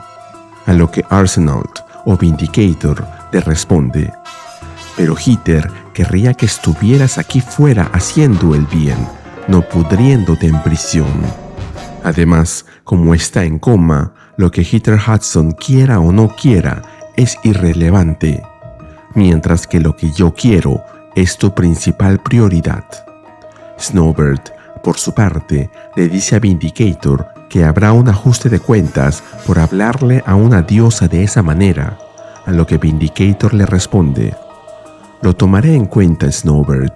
A lo que Arsenault o Vindicator le responde: pero Heather querría que estuvieras aquí fuera haciendo el bien, no pudriéndote en prisión. Además, como está en coma, lo que Heather Hudson quiera o no quiera es irrelevante, mientras que lo que yo quiero es tu principal prioridad. Snowbird, por su parte, le dice a Vindicator que habrá un ajuste de cuentas por hablarle a una diosa de esa manera, a lo que Vindicator le responde: lo tomaré en cuenta, Snowbird.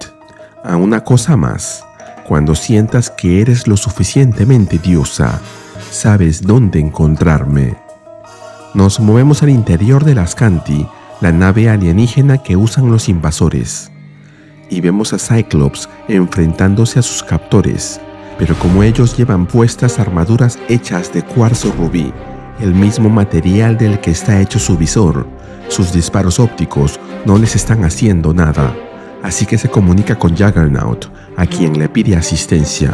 A una cosa más, cuando sientas que eres lo suficientemente diosa, sabes dónde encontrarme. Nos movemos al interior de la Ascanti, la nave alienígena que usan los invasores, y vemos a Cyclops enfrentándose a sus captores, pero como ellos llevan puestas armaduras hechas de cuarzo rubí, el mismo material del que está hecho su visor, sus disparos ópticos no les están haciendo nada, así que se comunica con Juggernaut, a quien le pide asistencia.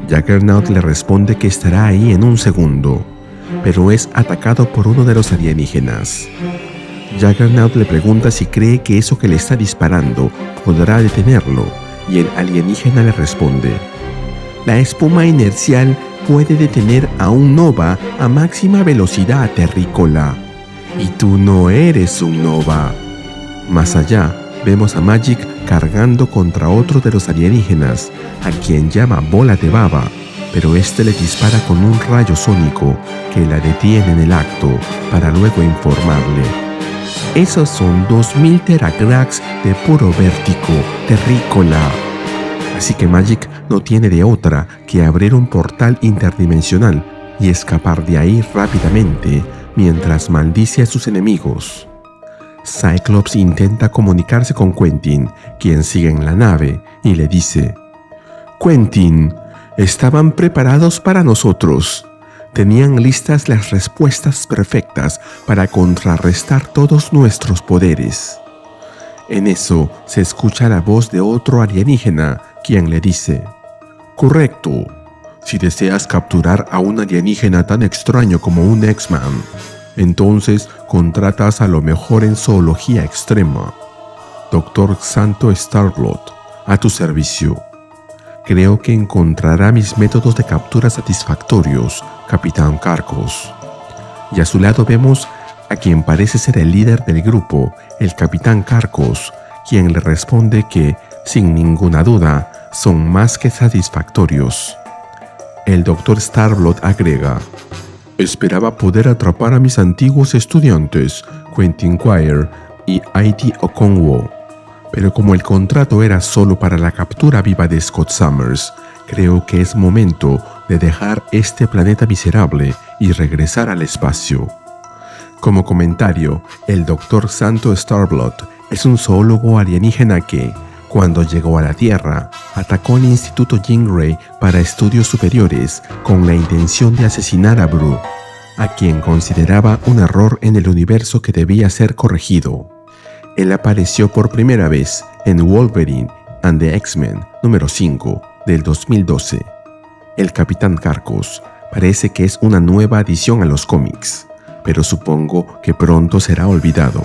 Juggernaut le responde que estará ahí en un segundo, pero es atacado por uno de los alienígenas. Juggernaut le pregunta si cree que eso que le está disparando podrá detenerlo, y el alienígena le responde: la espuma inercial puede detener a un Nova a máxima velocidad terrícola, y tú no eres un Nova. Más allá, vemos a Magik cargando contra otro de los alienígenas, a quien llama Bola de Baba, pero este le dispara con un rayo sónico que la detiene en el acto para luego informarle: esos son 2000 teragrax de puro vértigo terrícola. Así que Magik no tiene de otra que abrir un portal interdimensional y escapar de ahí rápidamente mientras maldice a sus enemigos. Cyclops intenta comunicarse con Quentin, quien sigue en la nave, y le dice: Quentin, estaban preparados para nosotros. Tenían listas las respuestas perfectas para contrarrestar todos nuestros poderes. En eso se escucha la voz de otro alienígena, quien le dice: correcto, si deseas capturar a un alienígena tan extraño como un X-Man, entonces contratas a lo mejor en zoología extrema. Dr. Xanto Starblood, a tu servicio. Creo que encontrará mis métodos de captura satisfactorios, Capitán Carcos. Y a su lado vemos a quien parece ser el líder del grupo, el Capitán Carcos, quien le responde que, sin ninguna duda, son más que satisfactorios. El Dr. Starblood agrega: esperaba poder atrapar a mis antiguos estudiantes, Quentin Quire y I.T. Okonwo, pero como el contrato era solo para la captura viva de Scott Summers, creo que es momento de dejar este planeta miserable y regresar al espacio. Como comentario, el Dr. Xanto Starblood es un zoólogo alienígena que, cuando llegó a la Tierra, atacó el Instituto Jean Grey para estudios superiores con la intención de asesinar a Broo, a quien consideraba un error en el universo que debía ser corregido. Él apareció por primera vez en Wolverine and the X-Men número 5 del 2012. El Capitán Carcos parece que es una nueva adición a los cómics, pero supongo que pronto será olvidado.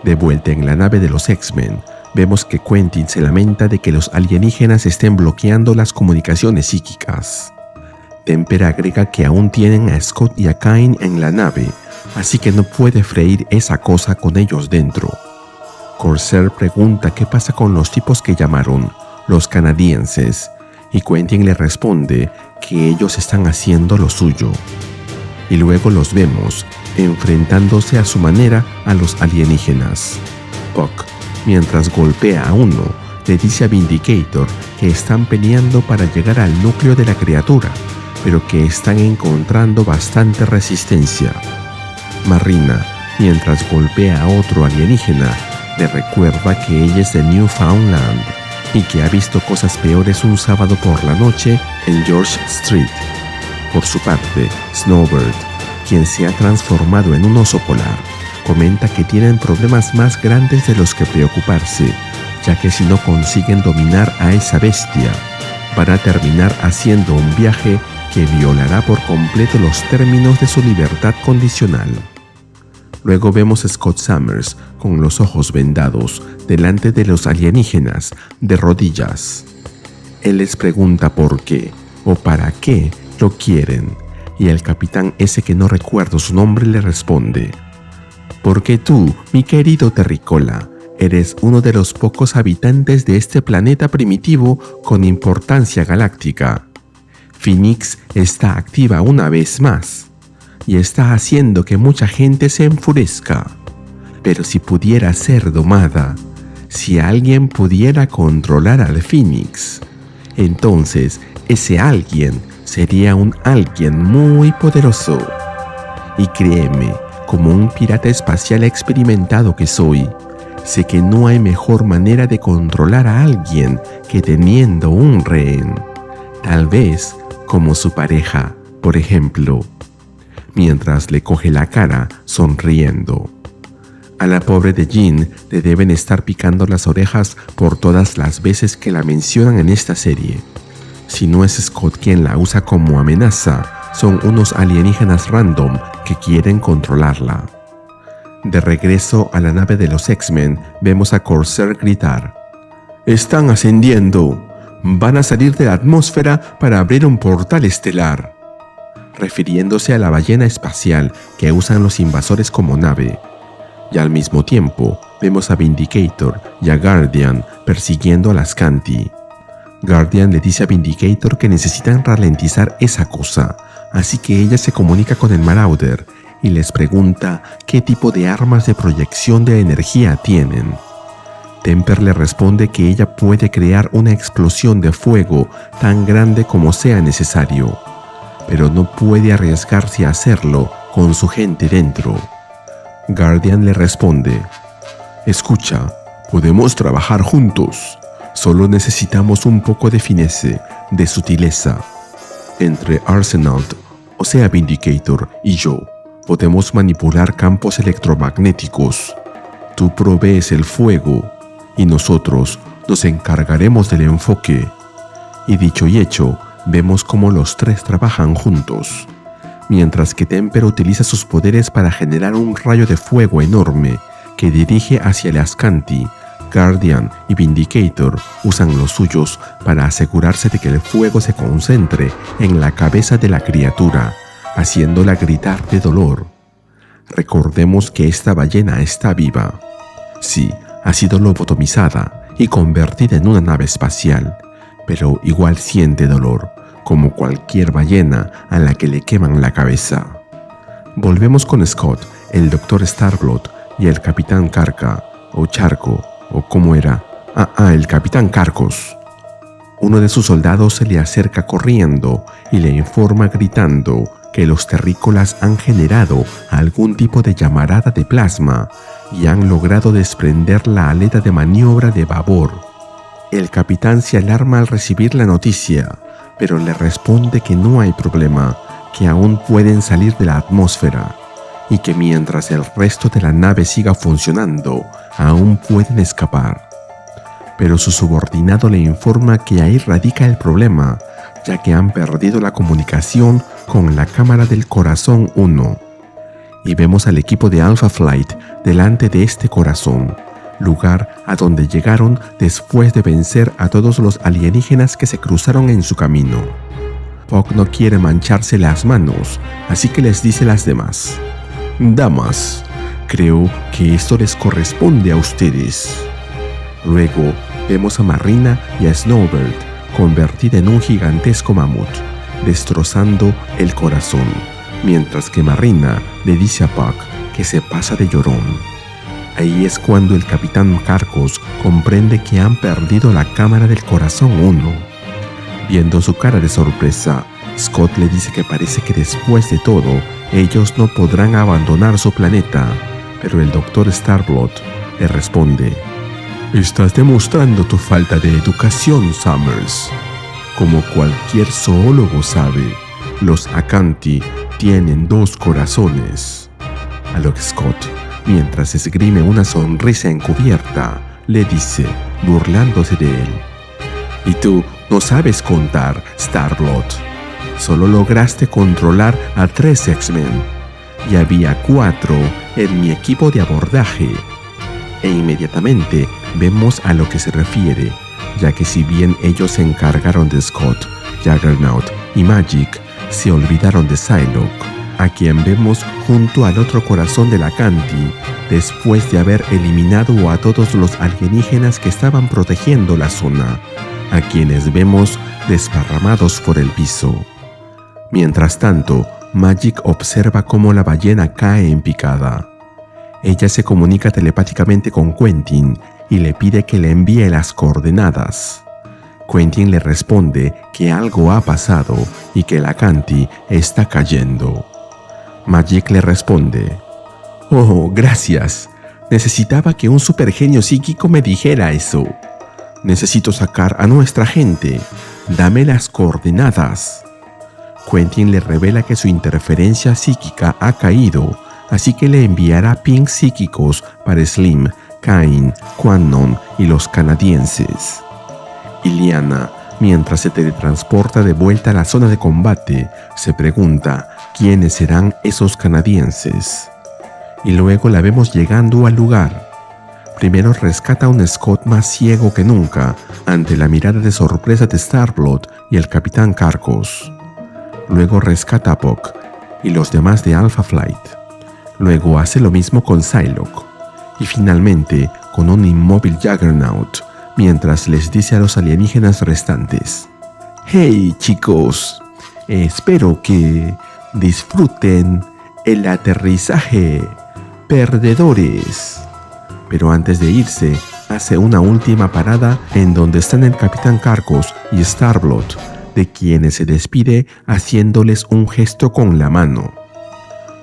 De vuelta en la nave de los X-Men, vemos que Quentin se lamenta de que los alienígenas estén bloqueando las comunicaciones psíquicas. Temper agrega que aún tienen a Scott y a Kaine en la nave, así que no puede freír esa cosa con ellos dentro. Corsair pregunta qué pasa con los tipos que llamaron los canadienses, y Quentin le responde que ellos están haciendo lo suyo. Y luego los vemos enfrentándose a su manera a los alienígenas. Puck, mientras golpea a uno, le dice a Vindicator que están peleando para llegar al núcleo de la criatura, pero que están encontrando bastante resistencia. Marina, mientras golpea a otro alienígena, le recuerda que ella es de Newfoundland y que ha visto cosas peores un sábado por la noche en George Street. Por su parte, Snowbird, quien se ha transformado en un oso polar, comenta que tienen problemas más grandes de los que preocuparse, ya que si no consiguen dominar a esa bestia, van a terminar haciendo un viaje que violará por completo los términos de su libertad condicional. Luego vemos a Scott Summers con los ojos vendados delante de los alienígenas, de rodillas. Él les pregunta por qué o para qué lo quieren, y el capitán ese que no recuerdo su nombre le responde: porque tú, mi querido Terricola, eres uno de los pocos habitantes de este planeta primitivo con importancia galáctica. Phoenix está activa una vez más y está haciendo que mucha gente se enfurezca. Pero si pudiera ser domada, si alguien pudiera controlar al Phoenix, entonces ese alguien sería un alguien muy poderoso. Y créeme, como un pirata espacial experimentado que soy, sé que no hay mejor manera de controlar a alguien que teniendo un rehén. Tal vez como su pareja, por ejemplo. Mientras le coge la cara, sonriendo. A la pobre de Jean le deben estar picando las orejas por todas las veces que la mencionan en esta serie. Si no es Scott quien la usa como amenaza, son unos alienígenas random que quieren controlarla. De regreso a la nave de los X-Men, vemos a Corsair gritar: ¡están ascendiendo! ¡Van a salir de la atmósfera para abrir un portal estelar! Refiriéndose a la ballena espacial que usan los invasores como nave. Y al mismo tiempo, vemos a Vindicator y a Guardian persiguiendo a las Canti. Guardian le dice a Vindicator que necesitan ralentizar esa cosa, así que ella se comunica con el Marauder y les pregunta qué tipo de armas de proyección de energía tienen. Temper le responde que ella puede crear una explosión de fuego tan grande como sea necesario, pero no puede arriesgarse a hacerlo con su gente dentro. Guardian le responde: escucha, podemos trabajar juntos. Solo necesitamos un poco de finesse, de sutileza. Entre Arsenal, o sea Vindicator, y yo, podemos manipular campos electromagnéticos. Tú provees el fuego, y nosotros nos encargaremos del enfoque. Y dicho y hecho, vemos cómo los tres trabajan juntos. Mientras que Temper utiliza sus poderes para generar un rayo de fuego enorme que dirige hacia el Ascanti, Guardian y Vindicator usan los suyos para asegurarse de que el fuego se concentre en la cabeza de la criatura, haciéndola gritar de dolor. Recordemos que esta ballena está viva. Sí, ha sido lobotomizada y convertida en una nave espacial, pero igual siente dolor, como cualquier ballena a la que le queman la cabeza. Volvemos con Scott, el Dr. Starblood y el Capitán Carca, o Charco, o cómo era. El Capitán Carcos. Uno de sus soldados se le acerca corriendo y le informa gritando que los terrícolas han generado algún tipo de llamarada de plasma y han logrado desprender la aleta de maniobra de babor. El capitán se alarma al recibir la noticia, pero le responde que no hay problema, que aún pueden salir de la atmósfera y que mientras el resto de la nave siga funcionando, aún pueden escapar. Pero su subordinado le informa que ahí radica el problema, ya que han perdido la comunicación con la cámara del Corazón 1. y vemos al equipo de Alpha Flight delante de este corazón, lugar a donde llegaron después de vencer a todos los alienígenas que se cruzaron en su camino. Puck no quiere mancharse las manos, así que les dice a las demás: «Damas, creo que esto les corresponde a ustedes». Luego vemos a Marina y a Snowbird convertida en un gigantesco mamut, destrozando el corazón, mientras que Marina le dice a Puck que se pasa de llorón. Ahí es cuando el Capitán Carcos comprende que han perdido la cámara del corazón 1. Viendo su cara de sorpresa, Scott le dice que parece que después de todo, ellos no podrán abandonar su planeta, pero el Dr. Starblood le responde: «Estás demostrando tu falta de educación, Summers. Como cualquier zoólogo sabe, los Acanti tienen 2 corazones». A lo que Scott, mientras esgrime una sonrisa encubierta, le dice, burlándose de él: «¿Y tú no sabes contar, Starblood? Solo lograste controlar a 3 X-Men, y había 4 en mi equipo de abordaje». E inmediatamente vemos a lo que se refiere, ya que si bien ellos se encargaron de Scott, Juggernaut y Magik, se olvidaron de Psylocke, a quien vemos junto al otro corazón de la Acanti, después de haber eliminado a todos los alienígenas que estaban protegiendo la zona, a quienes vemos desparramados por el piso. Mientras tanto, Magik observa cómo la ballena cae en picada. Ella se comunica telepáticamente con Quentin y le pide que le envíe las coordenadas. Quentin le responde que algo ha pasado y que la Acanti está cayendo. Magik le responde: «Oh, gracias. Necesitaba que un supergenio psíquico me dijera eso. Necesito sacar a nuestra gente. Dame las coordenadas». Quentin le revela que su interferencia psíquica ha caído, así que le enviará pings psíquicos para Slim, Cain, Quanon y los canadienses. Illyana, mientras se teletransporta de vuelta a la zona de combate, se pregunta quiénes serán esos canadienses. Y luego la vemos llegando al lugar. Primero rescata a un Scott más ciego que nunca ante la mirada de sorpresa de Starblood y el Capitán Carcos. Luego rescata a Puck y los demás de Alpha Flight. Luego hace lo mismo con Psylocke. Y finalmente con un inmóvil Juggernaut, mientras les dice a los alienígenas restantes: «Hey chicos, espero que disfruten el aterrizaje, perdedores». Pero antes de irse, hace una última parada en donde están el Capitán Carcos y Starblood, de quienes se despide haciéndoles un gesto con la mano.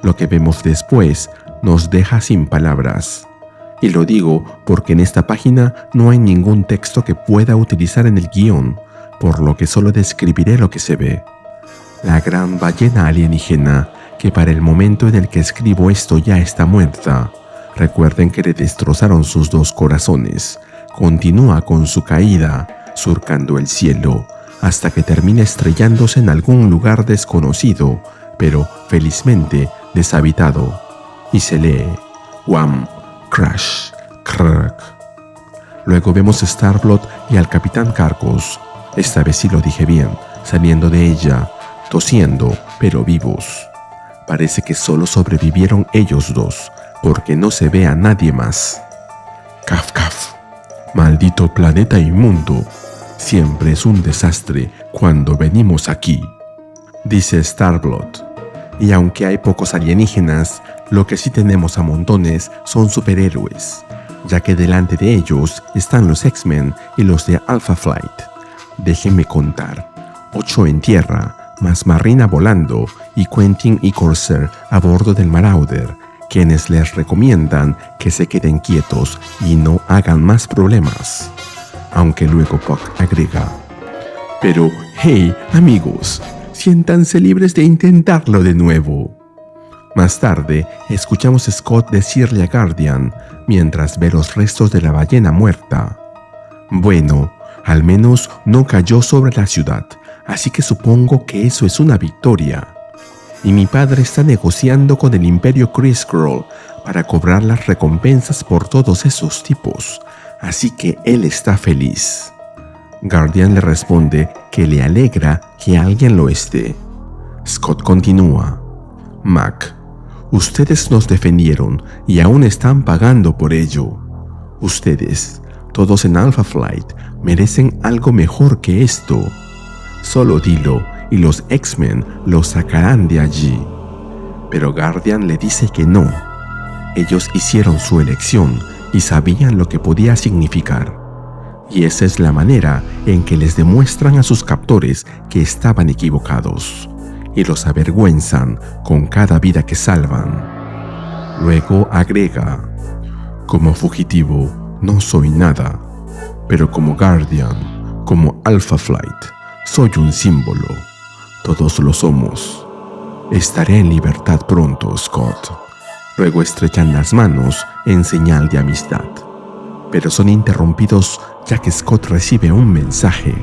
Lo que vemos después nos deja sin palabras. Y lo digo porque en esta página no hay ningún texto que pueda utilizar en el guión, por lo que solo describiré lo que se ve. La gran ballena alienígena, que para el momento en el que escribo esto ya está muerta, recuerden que le destrozaron sus 2 corazones, continúa con su caída, surcando el cielo, hasta que termina estrellándose en algún lugar desconocido, pero felizmente deshabitado, y se lee Wham, Crash, Crack. Luego vemos a Starblood y al Capitán Carcos, esta vez sí lo dije bien, saliendo de ella, tosiendo, pero vivos. Parece que solo sobrevivieron ellos 2, porque no se ve a nadie más. Caf, caf. Maldito planeta inmundo. Siempre es un desastre cuando venimos aquí, dice Starblood. Y aunque hay pocos alienígenas, lo que sí tenemos a montones son superhéroes, ya que delante de ellos están los X-Men y los de Alpha Flight. Déjenme contar: 8 en tierra, más Marina volando, y Quentin y Corsair a bordo del Marauder, quienes les recomiendan que se queden quietos y no hagan más problemas. Aunque luego Puck agrega: «Pero, hey, amigos, siéntanse libres de intentarlo de nuevo». Más tarde, escuchamos a Scott decirle a Guardian, mientras ve los restos de la ballena muerta: «Bueno, al menos no cayó sobre la ciudad, así que supongo que eso es una victoria». y mi padre está negociando con el Imperio Kree-Skrull para cobrar las recompensas por todos esos tipos, así que él está feliz. Guardian le responde que le alegra que alguien lo esté. Scott continúa: Mac, ustedes nos defendieron y aún están pagando por ello. Ustedes, todos en Alpha Flight, merecen algo mejor que esto. Solo dilo y los X-Men los sacarán de allí. Pero Guardian le dice que no. Ellos hicieron su elección y sabían lo que podía significar. Y esa es la manera en que les demuestran a sus captores que estaban equivocados y los avergüenzan con cada vida que salvan. Luego agrega: como fugitivo no soy nada, pero como Guardian, como Alpha Flight, soy un símbolo. Todos lo somos. Estaré en libertad pronto, Scott. Luego estrechan las manos en señal de amistad, pero son interrumpidos ya que Scott recibe un mensaje.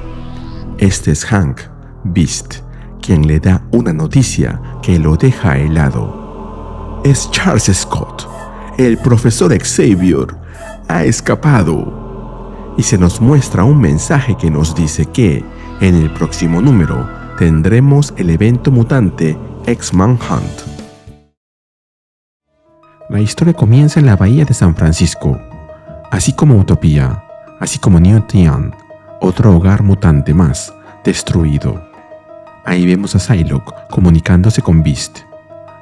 Este es Hank, Beast, quien le da una noticia que lo deja helado. Es Charles Scott. El profesor Xavier ha escapado. Y se nos muestra un mensaje que nos dice que en el próximo número tendremos el evento mutante X-Man Hunt. La historia comienza en la bahía de San Francisco. Así como Utopía, así como New Tian, otro hogar mutante más, destruido. Ahí vemos a Psylocke comunicándose con Beast.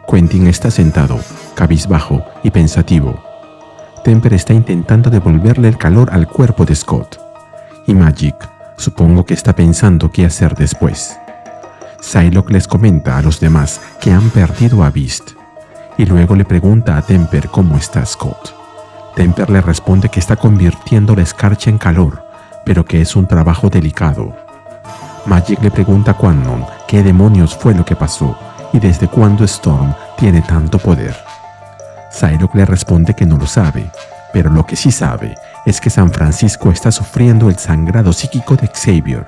Quentin está sentado, cabizbajo y pensativo. Temper está intentando devolverle el calor al cuerpo de Scott. Y Magik, supongo que está pensando qué hacer después. Psylocke les comenta a los demás que han perdido a Beast. Y luego le pregunta a Temper cómo está Scott. Temper le responde que está convirtiendo la escarcha en calor, pero que es un trabajo delicado. Magik le pregunta a Quanon qué demonios fue lo que pasó y desde cuándo Storm tiene tanto poder. Psylocke le responde que no lo sabe, pero lo que sí sabe es que San Francisco está sufriendo el sangrado psíquico de Xavier.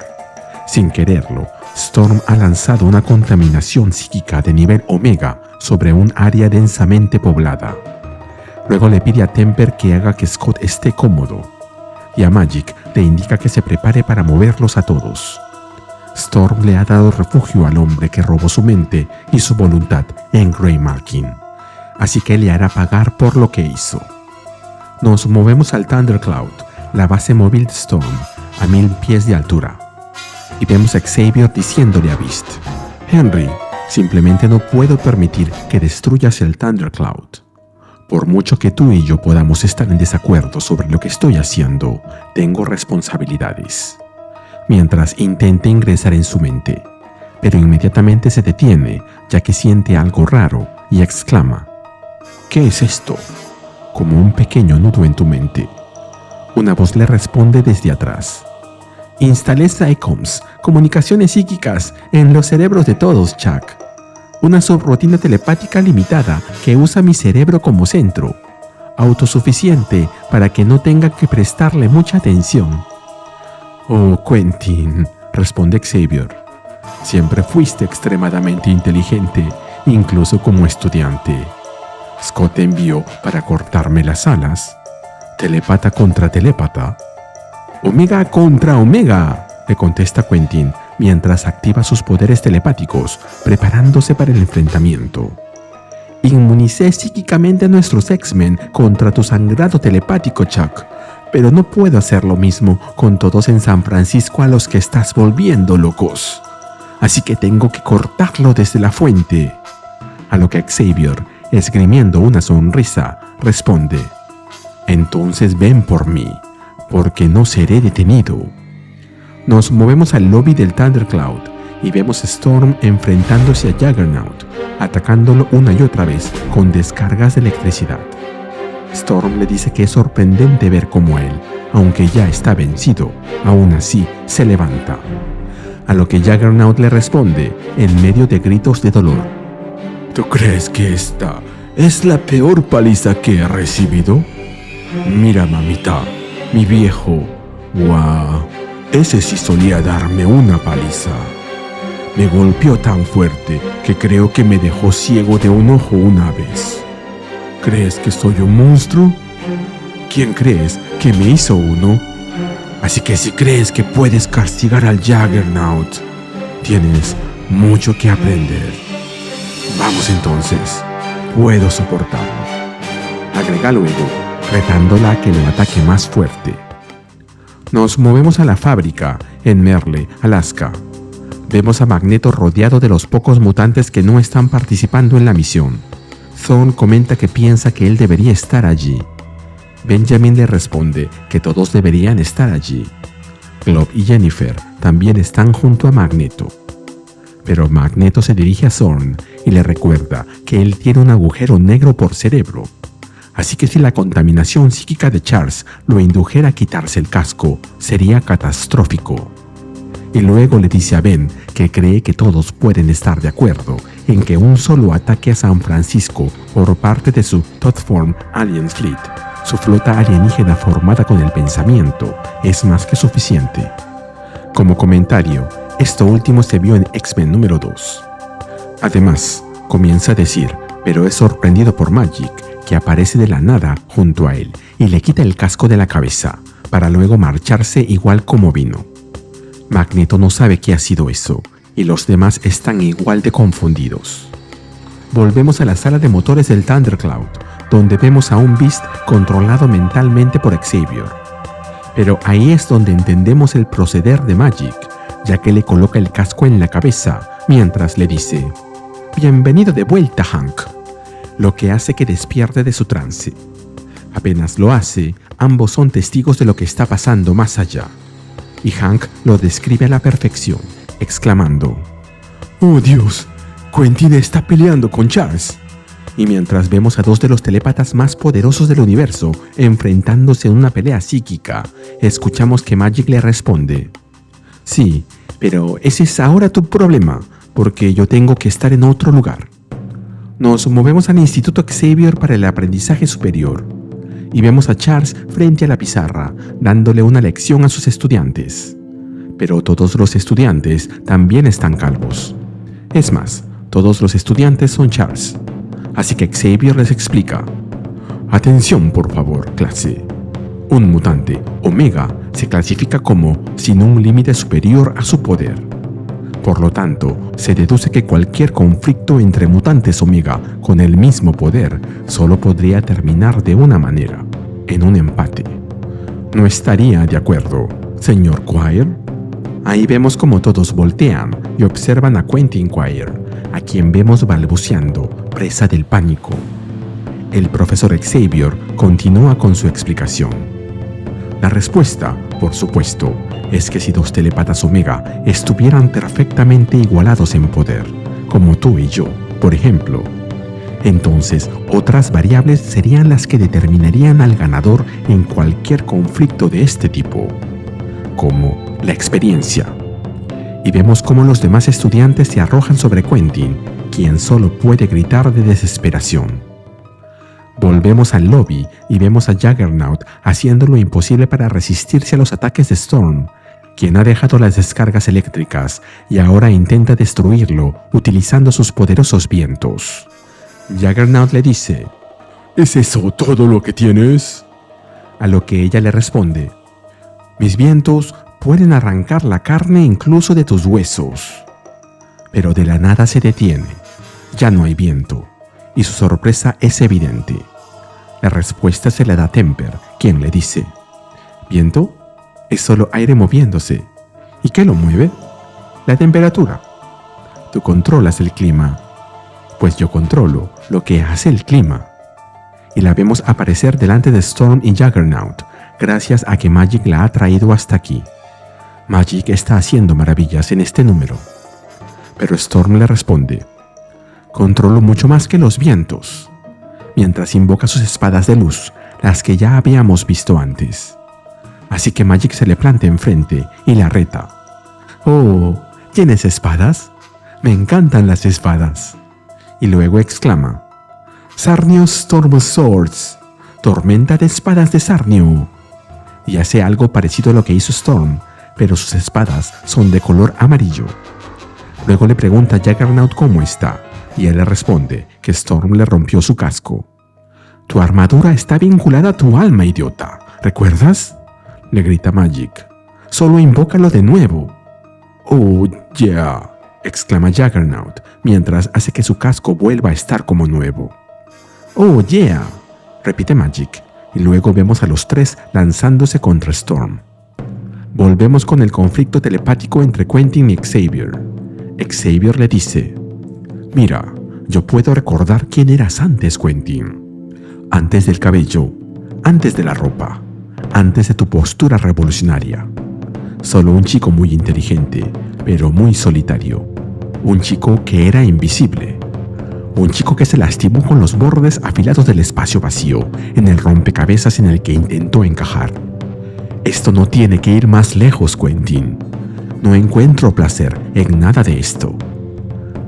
Sin quererlo, Storm ha lanzado una contaminación psíquica de nivel Omega sobre un área densamente poblada. Luego le pide a Temper que haga que Scott esté cómodo, y a Magik le indica que se prepare para moverlos a todos. Storm le ha dado refugio al hombre que robó su mente y su voluntad en Greymarking, así que le hará pagar por lo que hizo. Nos movemos al Thundercloud, la base móvil de Storm, a 1000 pies de altura, y vemos a Xavier diciéndole a Beast: Henry, simplemente no puedo permitir que destruyas el Thundercloud. Por mucho que tú y yo podamos estar en desacuerdo sobre lo que estoy haciendo, tengo responsabilidades. Mientras intenta ingresar en su mente, pero inmediatamente se detiene ya que siente algo raro y exclama: ¿qué es esto? Como un pequeño nudo en tu mente. Una voz le responde desde atrás: instalé Psycoms, comunicaciones psíquicas, en los cerebros de todos, Chuck. Una subrutina telepática limitada que usa mi cerebro como centro, autosuficiente para que no tenga que prestarle mucha atención. Oh, Quentin, responde Xavier. Siempre fuiste extremadamente inteligente, incluso como estudiante. Scott te envió para cortarme las alas. Telépata contra telépata. Omega contra Omega, le contesta Quentin, mientras activa sus poderes telepáticos, preparándose para el enfrentamiento. Inmunicé psíquicamente a nuestros X-Men contra tu sangrado telepático, Chuck, pero no puedo hacer lo mismo con todos en San Francisco a los que estás volviendo locos. Así que tengo que cortarlo desde la fuente. A lo que Xavier, esgrimiendo una sonrisa, responde: entonces ven por mí, porque no seré detenido. Nos movemos al lobby del Thundercloud y vemos a Storm enfrentándose a Juggernaut, atacándolo una y otra vez con descargas de electricidad. Storm le dice que es sorprendente ver cómo él, aunque ya está vencido, aún así se levanta. A lo que Juggernaut le responde en medio de gritos de dolor: ¿tú crees que esta es la peor paliza que he recibido? Mira, mamita, mi viejo, ese sí solía darme una paliza. Me golpeó tan fuerte que creo que me dejó ciego de un ojo una vez. ¿Crees que soy un monstruo? ¿Quién crees que me hizo uno? Así que si crees que puedes castigar al Juggernaut, tienes mucho que aprender. Vamos entonces, puedo soportarlo. Agrega luego, retándola a que lo ataque más fuerte. Nos movemos a la fábrica en Merle, Alaska. Vemos a Magneto rodeado de los pocos mutantes que no están participando en la misión. Thorne comenta que piensa que él debería estar allí. Benjamin le responde que todos deberían estar allí. Glob y Jennifer también están junto a Magneto. Pero Magneto se dirige a Thorne y le recuerda que él tiene un agujero negro por cerebro. Así que si la contaminación psíquica de Charles lo indujera a quitarse el casco, sería catastrófico. Y luego le dice a Ben que cree que todos pueden estar de acuerdo en que un solo ataque a San Francisco por parte de su Thoughtform Alien Fleet, su flota alienígena formada con el pensamiento, es más que suficiente. Como comentario, esto último se vio en X-Men número 2. Además, comienza a decir, pero es sorprendido por Magik, que aparece de la nada junto a él y le quita el casco de la cabeza, para luego marcharse igual como vino. Magneto no sabe qué ha sido eso, y los demás están igual de confundidos. Volvemos a la sala de motores del Thundercloud, donde vemos a un Beast controlado mentalmente por Xavier. Pero ahí es donde entendemos el proceder de Magik, ya que le coloca el casco en la cabeza, mientras le dice, «Bienvenido de vuelta, Hank», lo que hace que despierte de su trance. Apenas lo hace, ambos son testigos de lo que está pasando más allá. Y Hank lo describe a la perfección, exclamando, «¡Oh Dios! ¡Quentin está peleando con Charles!». Y mientras vemos a dos de los telépatas más poderosos del universo enfrentándose en una pelea psíquica, escuchamos que Magik le responde, «Sí, pero ese es ahora tu problema, porque yo tengo que estar en otro lugar». Nos movemos al Instituto Xavier para el Aprendizaje Superior y vemos a Charles frente a la pizarra, dándole una lección a sus estudiantes. Pero todos los estudiantes también están calvos. Es más, todos los estudiantes son Charles. Así que Xavier les explica. Atención, por favor, clase. Un mutante, Omega, se clasifica como sin un límite superior a su poder. Por lo tanto, se deduce que cualquier conflicto entre mutantes Omega con el mismo poder solo podría terminar de una manera, en un empate. ¿No estaría de acuerdo, señor Quire? Ahí vemos como todos voltean y observan a Quentin Quire, a quien vemos balbuceando, presa del pánico. El profesor Xavier continúa con su explicación. La respuesta, por supuesto, es que si dos telépatas Omega estuvieran perfectamente igualados en poder, como tú y yo, por ejemplo, entonces otras variables serían las que determinarían al ganador en cualquier conflicto de este tipo, como la experiencia. Y vemos cómo los demás estudiantes se arrojan sobre Quentin, quien solo puede gritar de desesperación. Volvemos al lobby y vemos a Juggernaut haciendo lo imposible para resistirse a los ataques de Storm, quien ha dejado las descargas eléctricas y ahora intenta destruirlo utilizando sus poderosos vientos. Juggernaut le dice, ¿es eso todo lo que tienes? A lo que ella le responde, mis vientos pueden arrancar la carne incluso de tus huesos. Pero de la nada se detiene, ya no hay viento, y su sorpresa es evidente. La respuesta se la da Temper, quien le dice, ¿viento? Es solo aire moviéndose. ¿Y qué lo mueve? La temperatura. Tú controlas el clima. Pues yo controlo lo que hace el clima. Y la vemos aparecer delante de Storm y Juggernaut, gracias a que Magik la ha traído hasta aquí. Magik está haciendo maravillas en este número. Pero Storm le responde, controlo mucho más que los vientos, mientras invoca sus espadas de luz, las que ya habíamos visto antes. Así que Magik se le planta enfrente y la reta. «Oh, ¿tienes espadas? Me encantan las espadas». Y luego exclama, «Sarnius Storm Swords, tormenta de espadas de Sarniu». Y hace algo parecido a lo que hizo Storm, pero sus espadas son de color amarillo. Luego le pregunta a Juggernaut cómo está, y él le responde que Storm le rompió su casco. «Tu armadura está vinculada a tu alma, idiota. ¿Recuerdas?», le grita Magik. «Solo invócalo de nuevo». «Oh, yeah», exclama Juggernaut, mientras hace que su casco vuelva a estar como nuevo. «Oh, yeah», repite Magik, y luego vemos a los tres lanzándose contra Storm. Volvemos con el conflicto telepático entre Quentin y Xavier. Xavier le dice: «Mira, yo puedo recordar quién eras antes, Quentin. Antes del cabello, antes de la ropa, antes de tu postura revolucionaria. Solo un chico muy inteligente, pero muy solitario. Un chico que era invisible. Un chico que se lastimó con los bordes afilados del espacio vacío en el rompecabezas en el que intentó encajar. Esto no tiene que ir más lejos, Quentin. No encuentro placer en nada de esto.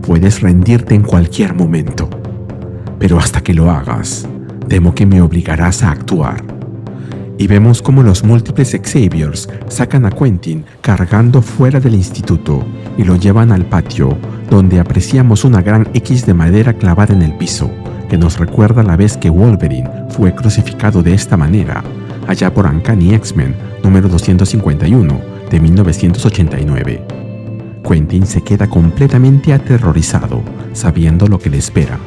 Puedes rendirte en cualquier momento, pero hasta que lo hagas, temo que me obligarás a actuar». Y vemos cómo los múltiples Xaviers sacan a Quentin cargando fuera del instituto y lo llevan al patio, donde apreciamos una gran X de madera clavada en el piso, que nos recuerda la vez que Wolverine fue crucificado de esta manera, allá por Uncanny X-Men número 251 de 1989. Quentin se queda completamente aterrorizado, sabiendo lo que le espera.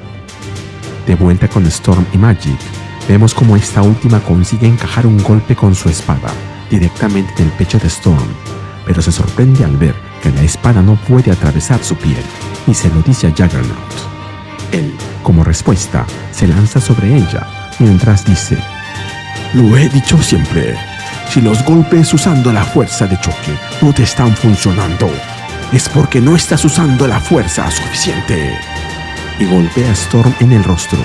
De vuelta con Storm y Magik, vemos cómo esta última consigue encajar un golpe con su espada directamente en el pecho de Storm, pero se sorprende al ver que la espada no puede atravesar su piel y se lo dice a Juggernaut. Él, como respuesta, se lanza sobre ella mientras dice: «Lo he dicho siempre, si los golpes usando la fuerza de choque no te están funcionando, es porque no estás usando la fuerza suficiente». Y golpea a Storm en el rostro,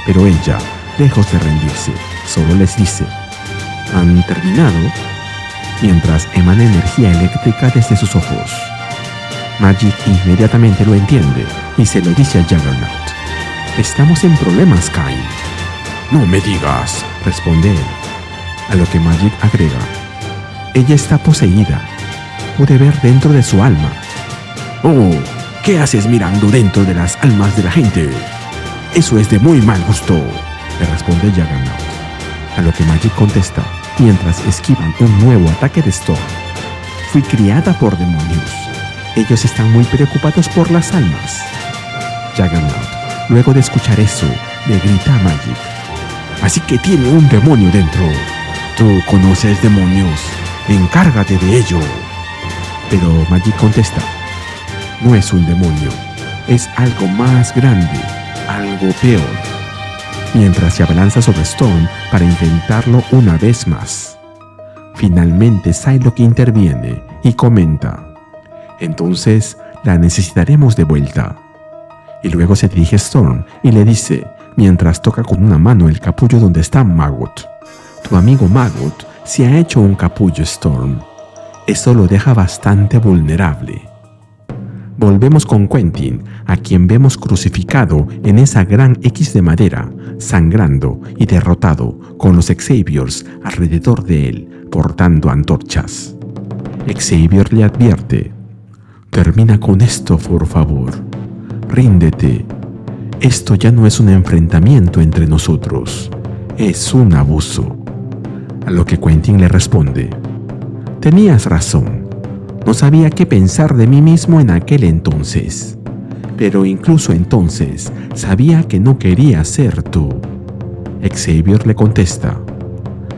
pero ella, lejos de rendirse, solo les dice: «¿Han terminado?», mientras emana energía eléctrica desde sus ojos. Magik inmediatamente lo entiende y se lo dice a Juggernaut: «Estamos en problemas, Kain». «No me digas», responde él, a lo que Magik agrega: «Ella está poseída. Pude ver dentro de su alma». «Oh, ¿qué haces mirando dentro de las almas de la gente? Eso es de muy mal gusto», le responde Juggernaut, a lo que Magik contesta mientras esquivan un nuevo ataque de Storm: «Fui criada por demonios. Ellos están muy preocupados por las almas». Juggernaut, luego de escuchar eso, le grita a Magik: «Así que tiene un demonio dentro. Tú conoces demonios. Encárgate de ello». Pero Magik contesta: «No es un demonio. Es algo más grande, algo peor», mientras se abalanza sobre Storm para intentarlo una vez más. Finalmente Psylocke interviene y comenta: «Entonces la necesitaremos de vuelta». Y luego se dirige a Storm y le dice, mientras toca con una mano el capullo donde está Maggot: «Tu amigo Maggot se ha hecho un capullo, Storm. Eso lo deja bastante vulnerable». Volvemos con Quentin, a quien vemos crucificado en esa gran X de madera, sangrando y derrotado, con los Xaviers alrededor de él, portando antorchas. Xavier le advierte: «Termina con esto, por favor. Ríndete. Esto ya no es un enfrentamiento entre nosotros, es un abuso». A lo que Quentin le responde: «Tenías razón. No sabía qué pensar de mí mismo en aquel entonces. Pero incluso entonces sabía que no quería ser tú». Xavier le contesta: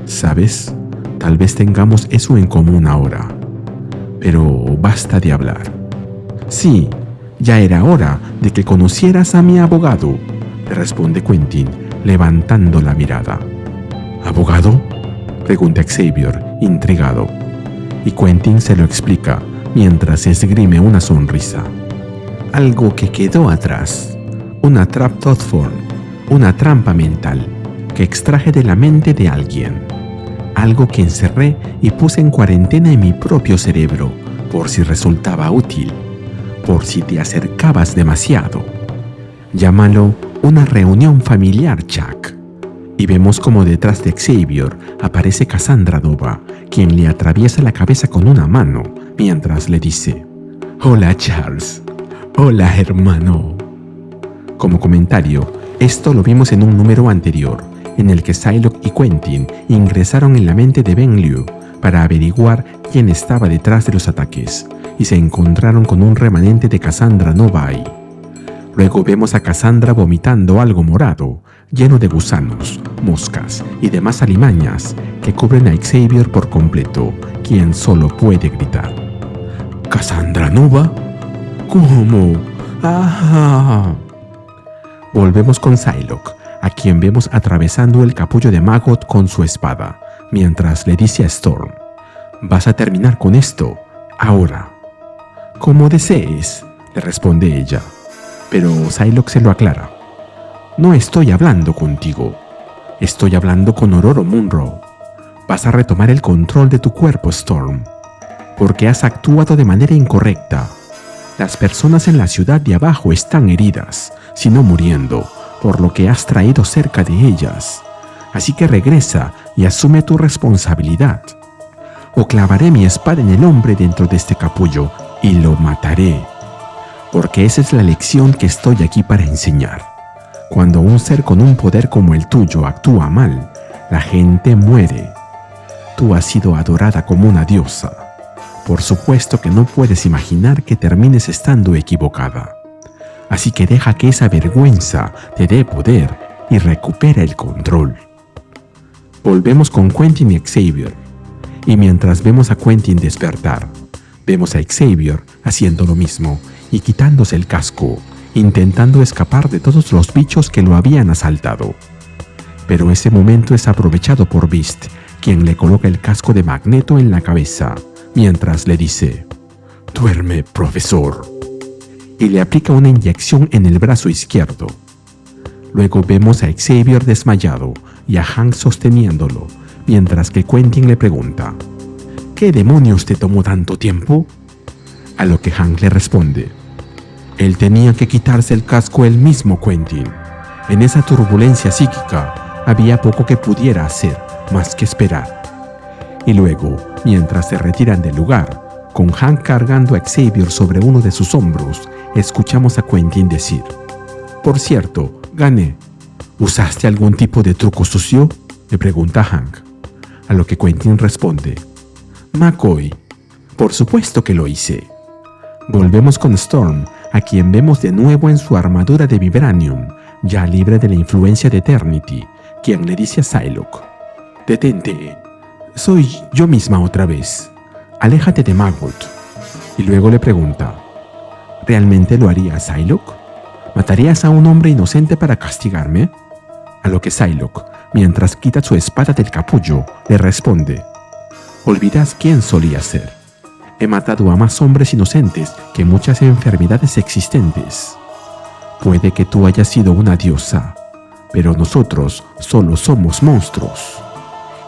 «¿Sabes? Tal vez tengamos eso en común ahora. Pero basta de hablar. Sí, ya era hora de que conocieras a mi abogado», le responde Quentin, levantando la mirada. «¿Abogado?», pregunta Xavier, intrigado. Y Quentin se lo explica mientras esgrime una sonrisa. «Algo que quedó atrás. Una trap thought form, una trampa mental que extraje de la mente de alguien. Algo que encerré y puse en cuarentena en mi propio cerebro por si resultaba útil, por si te acercabas demasiado. Llámalo una reunión familiar, Chuck». Y vemos como detrás de Xavier aparece Cassandra Nova, quien le atraviesa la cabeza con una mano mientras le dice: Hola Charles. Hola hermano. Como comentario, esto lo vimos en un número anterior, en el que Psylocke y Quentin ingresaron en la mente de Ben Liu para averiguar quién estaba detrás de los ataques, y se encontraron con un remanente de Cassandra Nova ahí. Luego vemos a Cassandra vomitando algo morado, lleno de gusanos, moscas y demás alimañas que cubren a Xavier por completo, quien solo puede gritar. ¿Cassandra Nova? ¿Cómo? ¡Ah! Volvemos con Psylocke, a quien vemos atravesando el capullo de Maggot con su espada, mientras le dice a Storm: «Vas a terminar con esto, ahora». «Como desees», le responde ella, pero Psylocke se lo aclara. «No estoy hablando contigo, estoy hablando con Ororo Munro. Vas a retomar el control de tu cuerpo, Storm, porque has actuado de manera incorrecta. Las personas en la ciudad de abajo están heridas, si no muriendo, por lo que has traído cerca de ellas. Así que regresa y asume tu responsabilidad. O clavaré mi espada en el hombre dentro de este capullo y lo mataré. Porque esa es la lección que estoy aquí para enseñar. Cuando un ser con un poder como el tuyo actúa mal, la gente muere. Tú has sido adorada como una diosa. Por supuesto que no puedes imaginar que termines estando equivocada. Así que deja que esa vergüenza te dé poder y recupera el control». Volvemos con Quentin y Xavier, y mientras vemos a Quentin despertar, vemos a Xavier haciendo lo mismo y quitándose el casco, intentando escapar de todos los bichos que lo habían asaltado. Pero ese momento es aprovechado por Beast, quien le coloca el casco de Magneto en la cabeza, mientras le dice: «Duerme, profesor», y le aplica una inyección en el brazo izquierdo. Luego vemos a Xavier desmayado y a Hank sosteniéndolo, mientras que Quentin le pregunta: «¿Qué demonios te tomó tanto tiempo?». A lo que Hank le responde: «Él tenía que quitarse el casco él mismo, Quentin. En esa turbulencia psíquica había poco que pudiera hacer más que esperar». Y luego, mientras se retiran del lugar, con Hank cargando a Xavier sobre uno de sus hombros, escuchamos a Quentin decir: «Por cierto, gané. ¿Usaste algún tipo de truco sucio?», le pregunta Hank. A lo que Quentin responde: «McCoy, por supuesto que lo hice». Volvemos con Storm, a quien vemos de nuevo en su armadura de vibranium, ya libre de la influencia de Eternity, quien le dice a Psylocke: «Detente, soy yo misma otra vez. Aléjate de Maggot». Y luego le pregunta: «¿Realmente lo haría, Psylocke? ¿Matarías a un hombre inocente para castigarme?». A lo que Psylocke, mientras quita su espada del capullo, le responde: «Olvidas quién solía ser. He matado a más hombres inocentes que muchas enfermedades existentes. Puede que tú hayas sido una diosa, pero nosotros solo somos monstruos.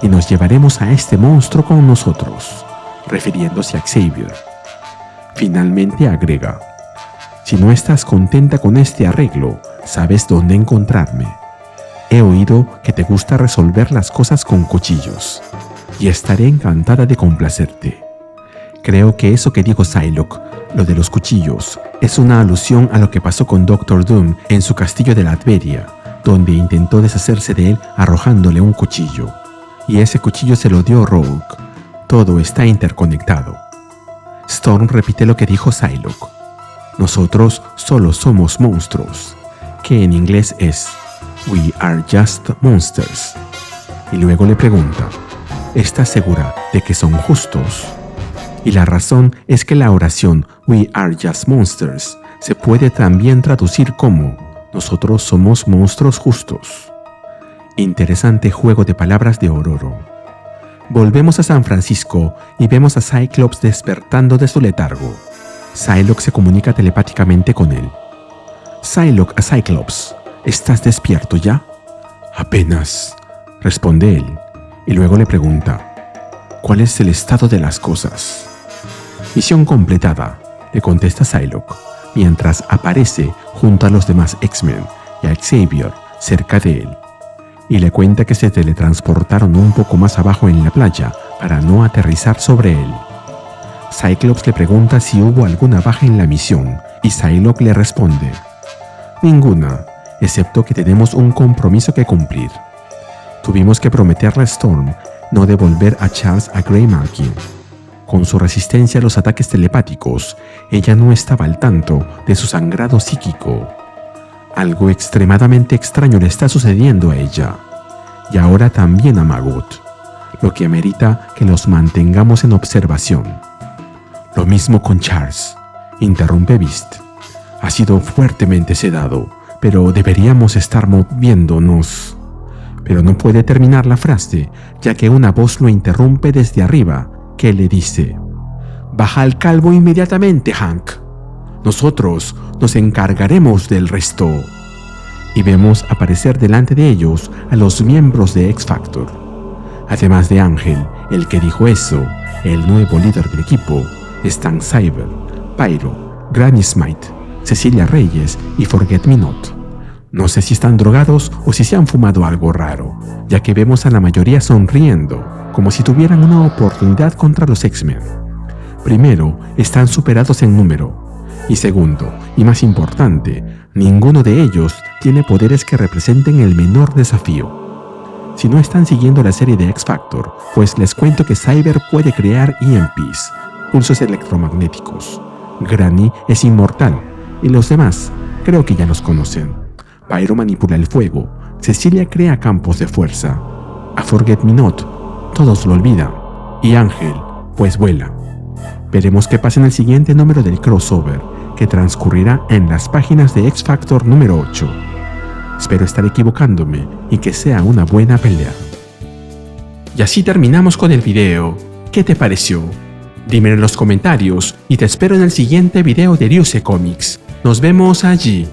Y nos llevaremos a este monstruo con nosotros», refiriéndose a Xavier. Finalmente agrega: «Si no estás contenta con este arreglo, sabes dónde encontrarme. He oído que te gusta resolver las cosas con cuchillos, y estaré encantada de complacerte». Creo que eso que dijo Psylocke, lo de los cuchillos, es una alusión a lo que pasó con Doctor Doom en su castillo de Latveria, donde intentó deshacerse de él arrojándole un cuchillo. Y ese cuchillo se lo dio Rogue. Todo está interconectado. Storm repite lo que dijo Psylocke: «Nosotros solo somos monstruos», que en inglés es «We are just monsters». Y luego le pregunta: «¿Estás segura de que son justos?». Y la razón es que la oración «We are just monsters» se puede también traducir como «Nosotros somos monstruos justos». Interesante juego de palabras de Ororo. Volvemos a San Francisco y vemos a Cyclops despertando de su letargo. Psylocke se comunica telepáticamente con él. «Psylocke a Cyclops, ¿estás despierto ya?». «Apenas», responde él, y luego le pregunta: «¿Cuál es el estado de las cosas?». «Misión completada», le contesta Psylocke, mientras aparece junto a los demás X-Men y a Xavier cerca de él, y le cuenta que se teletransportaron un poco más abajo en la playa para no aterrizar sobre él. Cyclops le pregunta si hubo alguna baja en la misión y Psylocke le responde: ninguna, excepto que tenemos un compromiso que cumplir. Tuvimos que prometerle a Storm no devolver a Charles a Greymarket. Con su resistencia a los ataques telepáticos, ella no estaba al tanto de su sangrado psíquico. Algo extremadamente extraño le está sucediendo a ella, y ahora también a Maggot, lo que amerita que los mantengamos en observación. Lo mismo con Charles, interrumpe Beast. Ha sido fuertemente sedado, pero deberíamos estar moviéndonos. Pero no puede terminar la frase, ya que una voz lo interrumpe desde arriba, que le dice: baja al calvo inmediatamente, Hank. Nosotros nos encargaremos del resto. Y vemos aparecer delante de ellos a los miembros de X-Factor. Además de Ángel, el que dijo eso, el nuevo líder del equipo, están Cyber, Pyro, Granny Smite, Cecilia Reyes y Forget Me Not. No sé si están drogados o si se han fumado algo raro, ya que vemos a la mayoría sonriendo, como si tuvieran una oportunidad contra los X-Men. Primero, están superados en número. Y segundo, y más importante, ninguno de ellos tiene poderes que representen el menor desafío. Si no están siguiendo la serie de X-Factor, pues les cuento que Cyber puede crear EMPs, pulsos electromagnéticos. Granny es inmortal, y los demás creo que ya los conocen. Pyro manipula el fuego, Cecilia crea campos de fuerza. A Forget Me Not todos lo olvidan, y Ángel pues vuela. Veremos qué pasa en el siguiente número del crossover, que transcurrirá en las páginas de X-Factor número 8. Espero estar equivocándome y que sea una buena pelea. Y así terminamos con el video. ¿Qué te pareció? Dímelo en los comentarios y te espero en el siguiente video de Ryusei Comics. Nos vemos allí.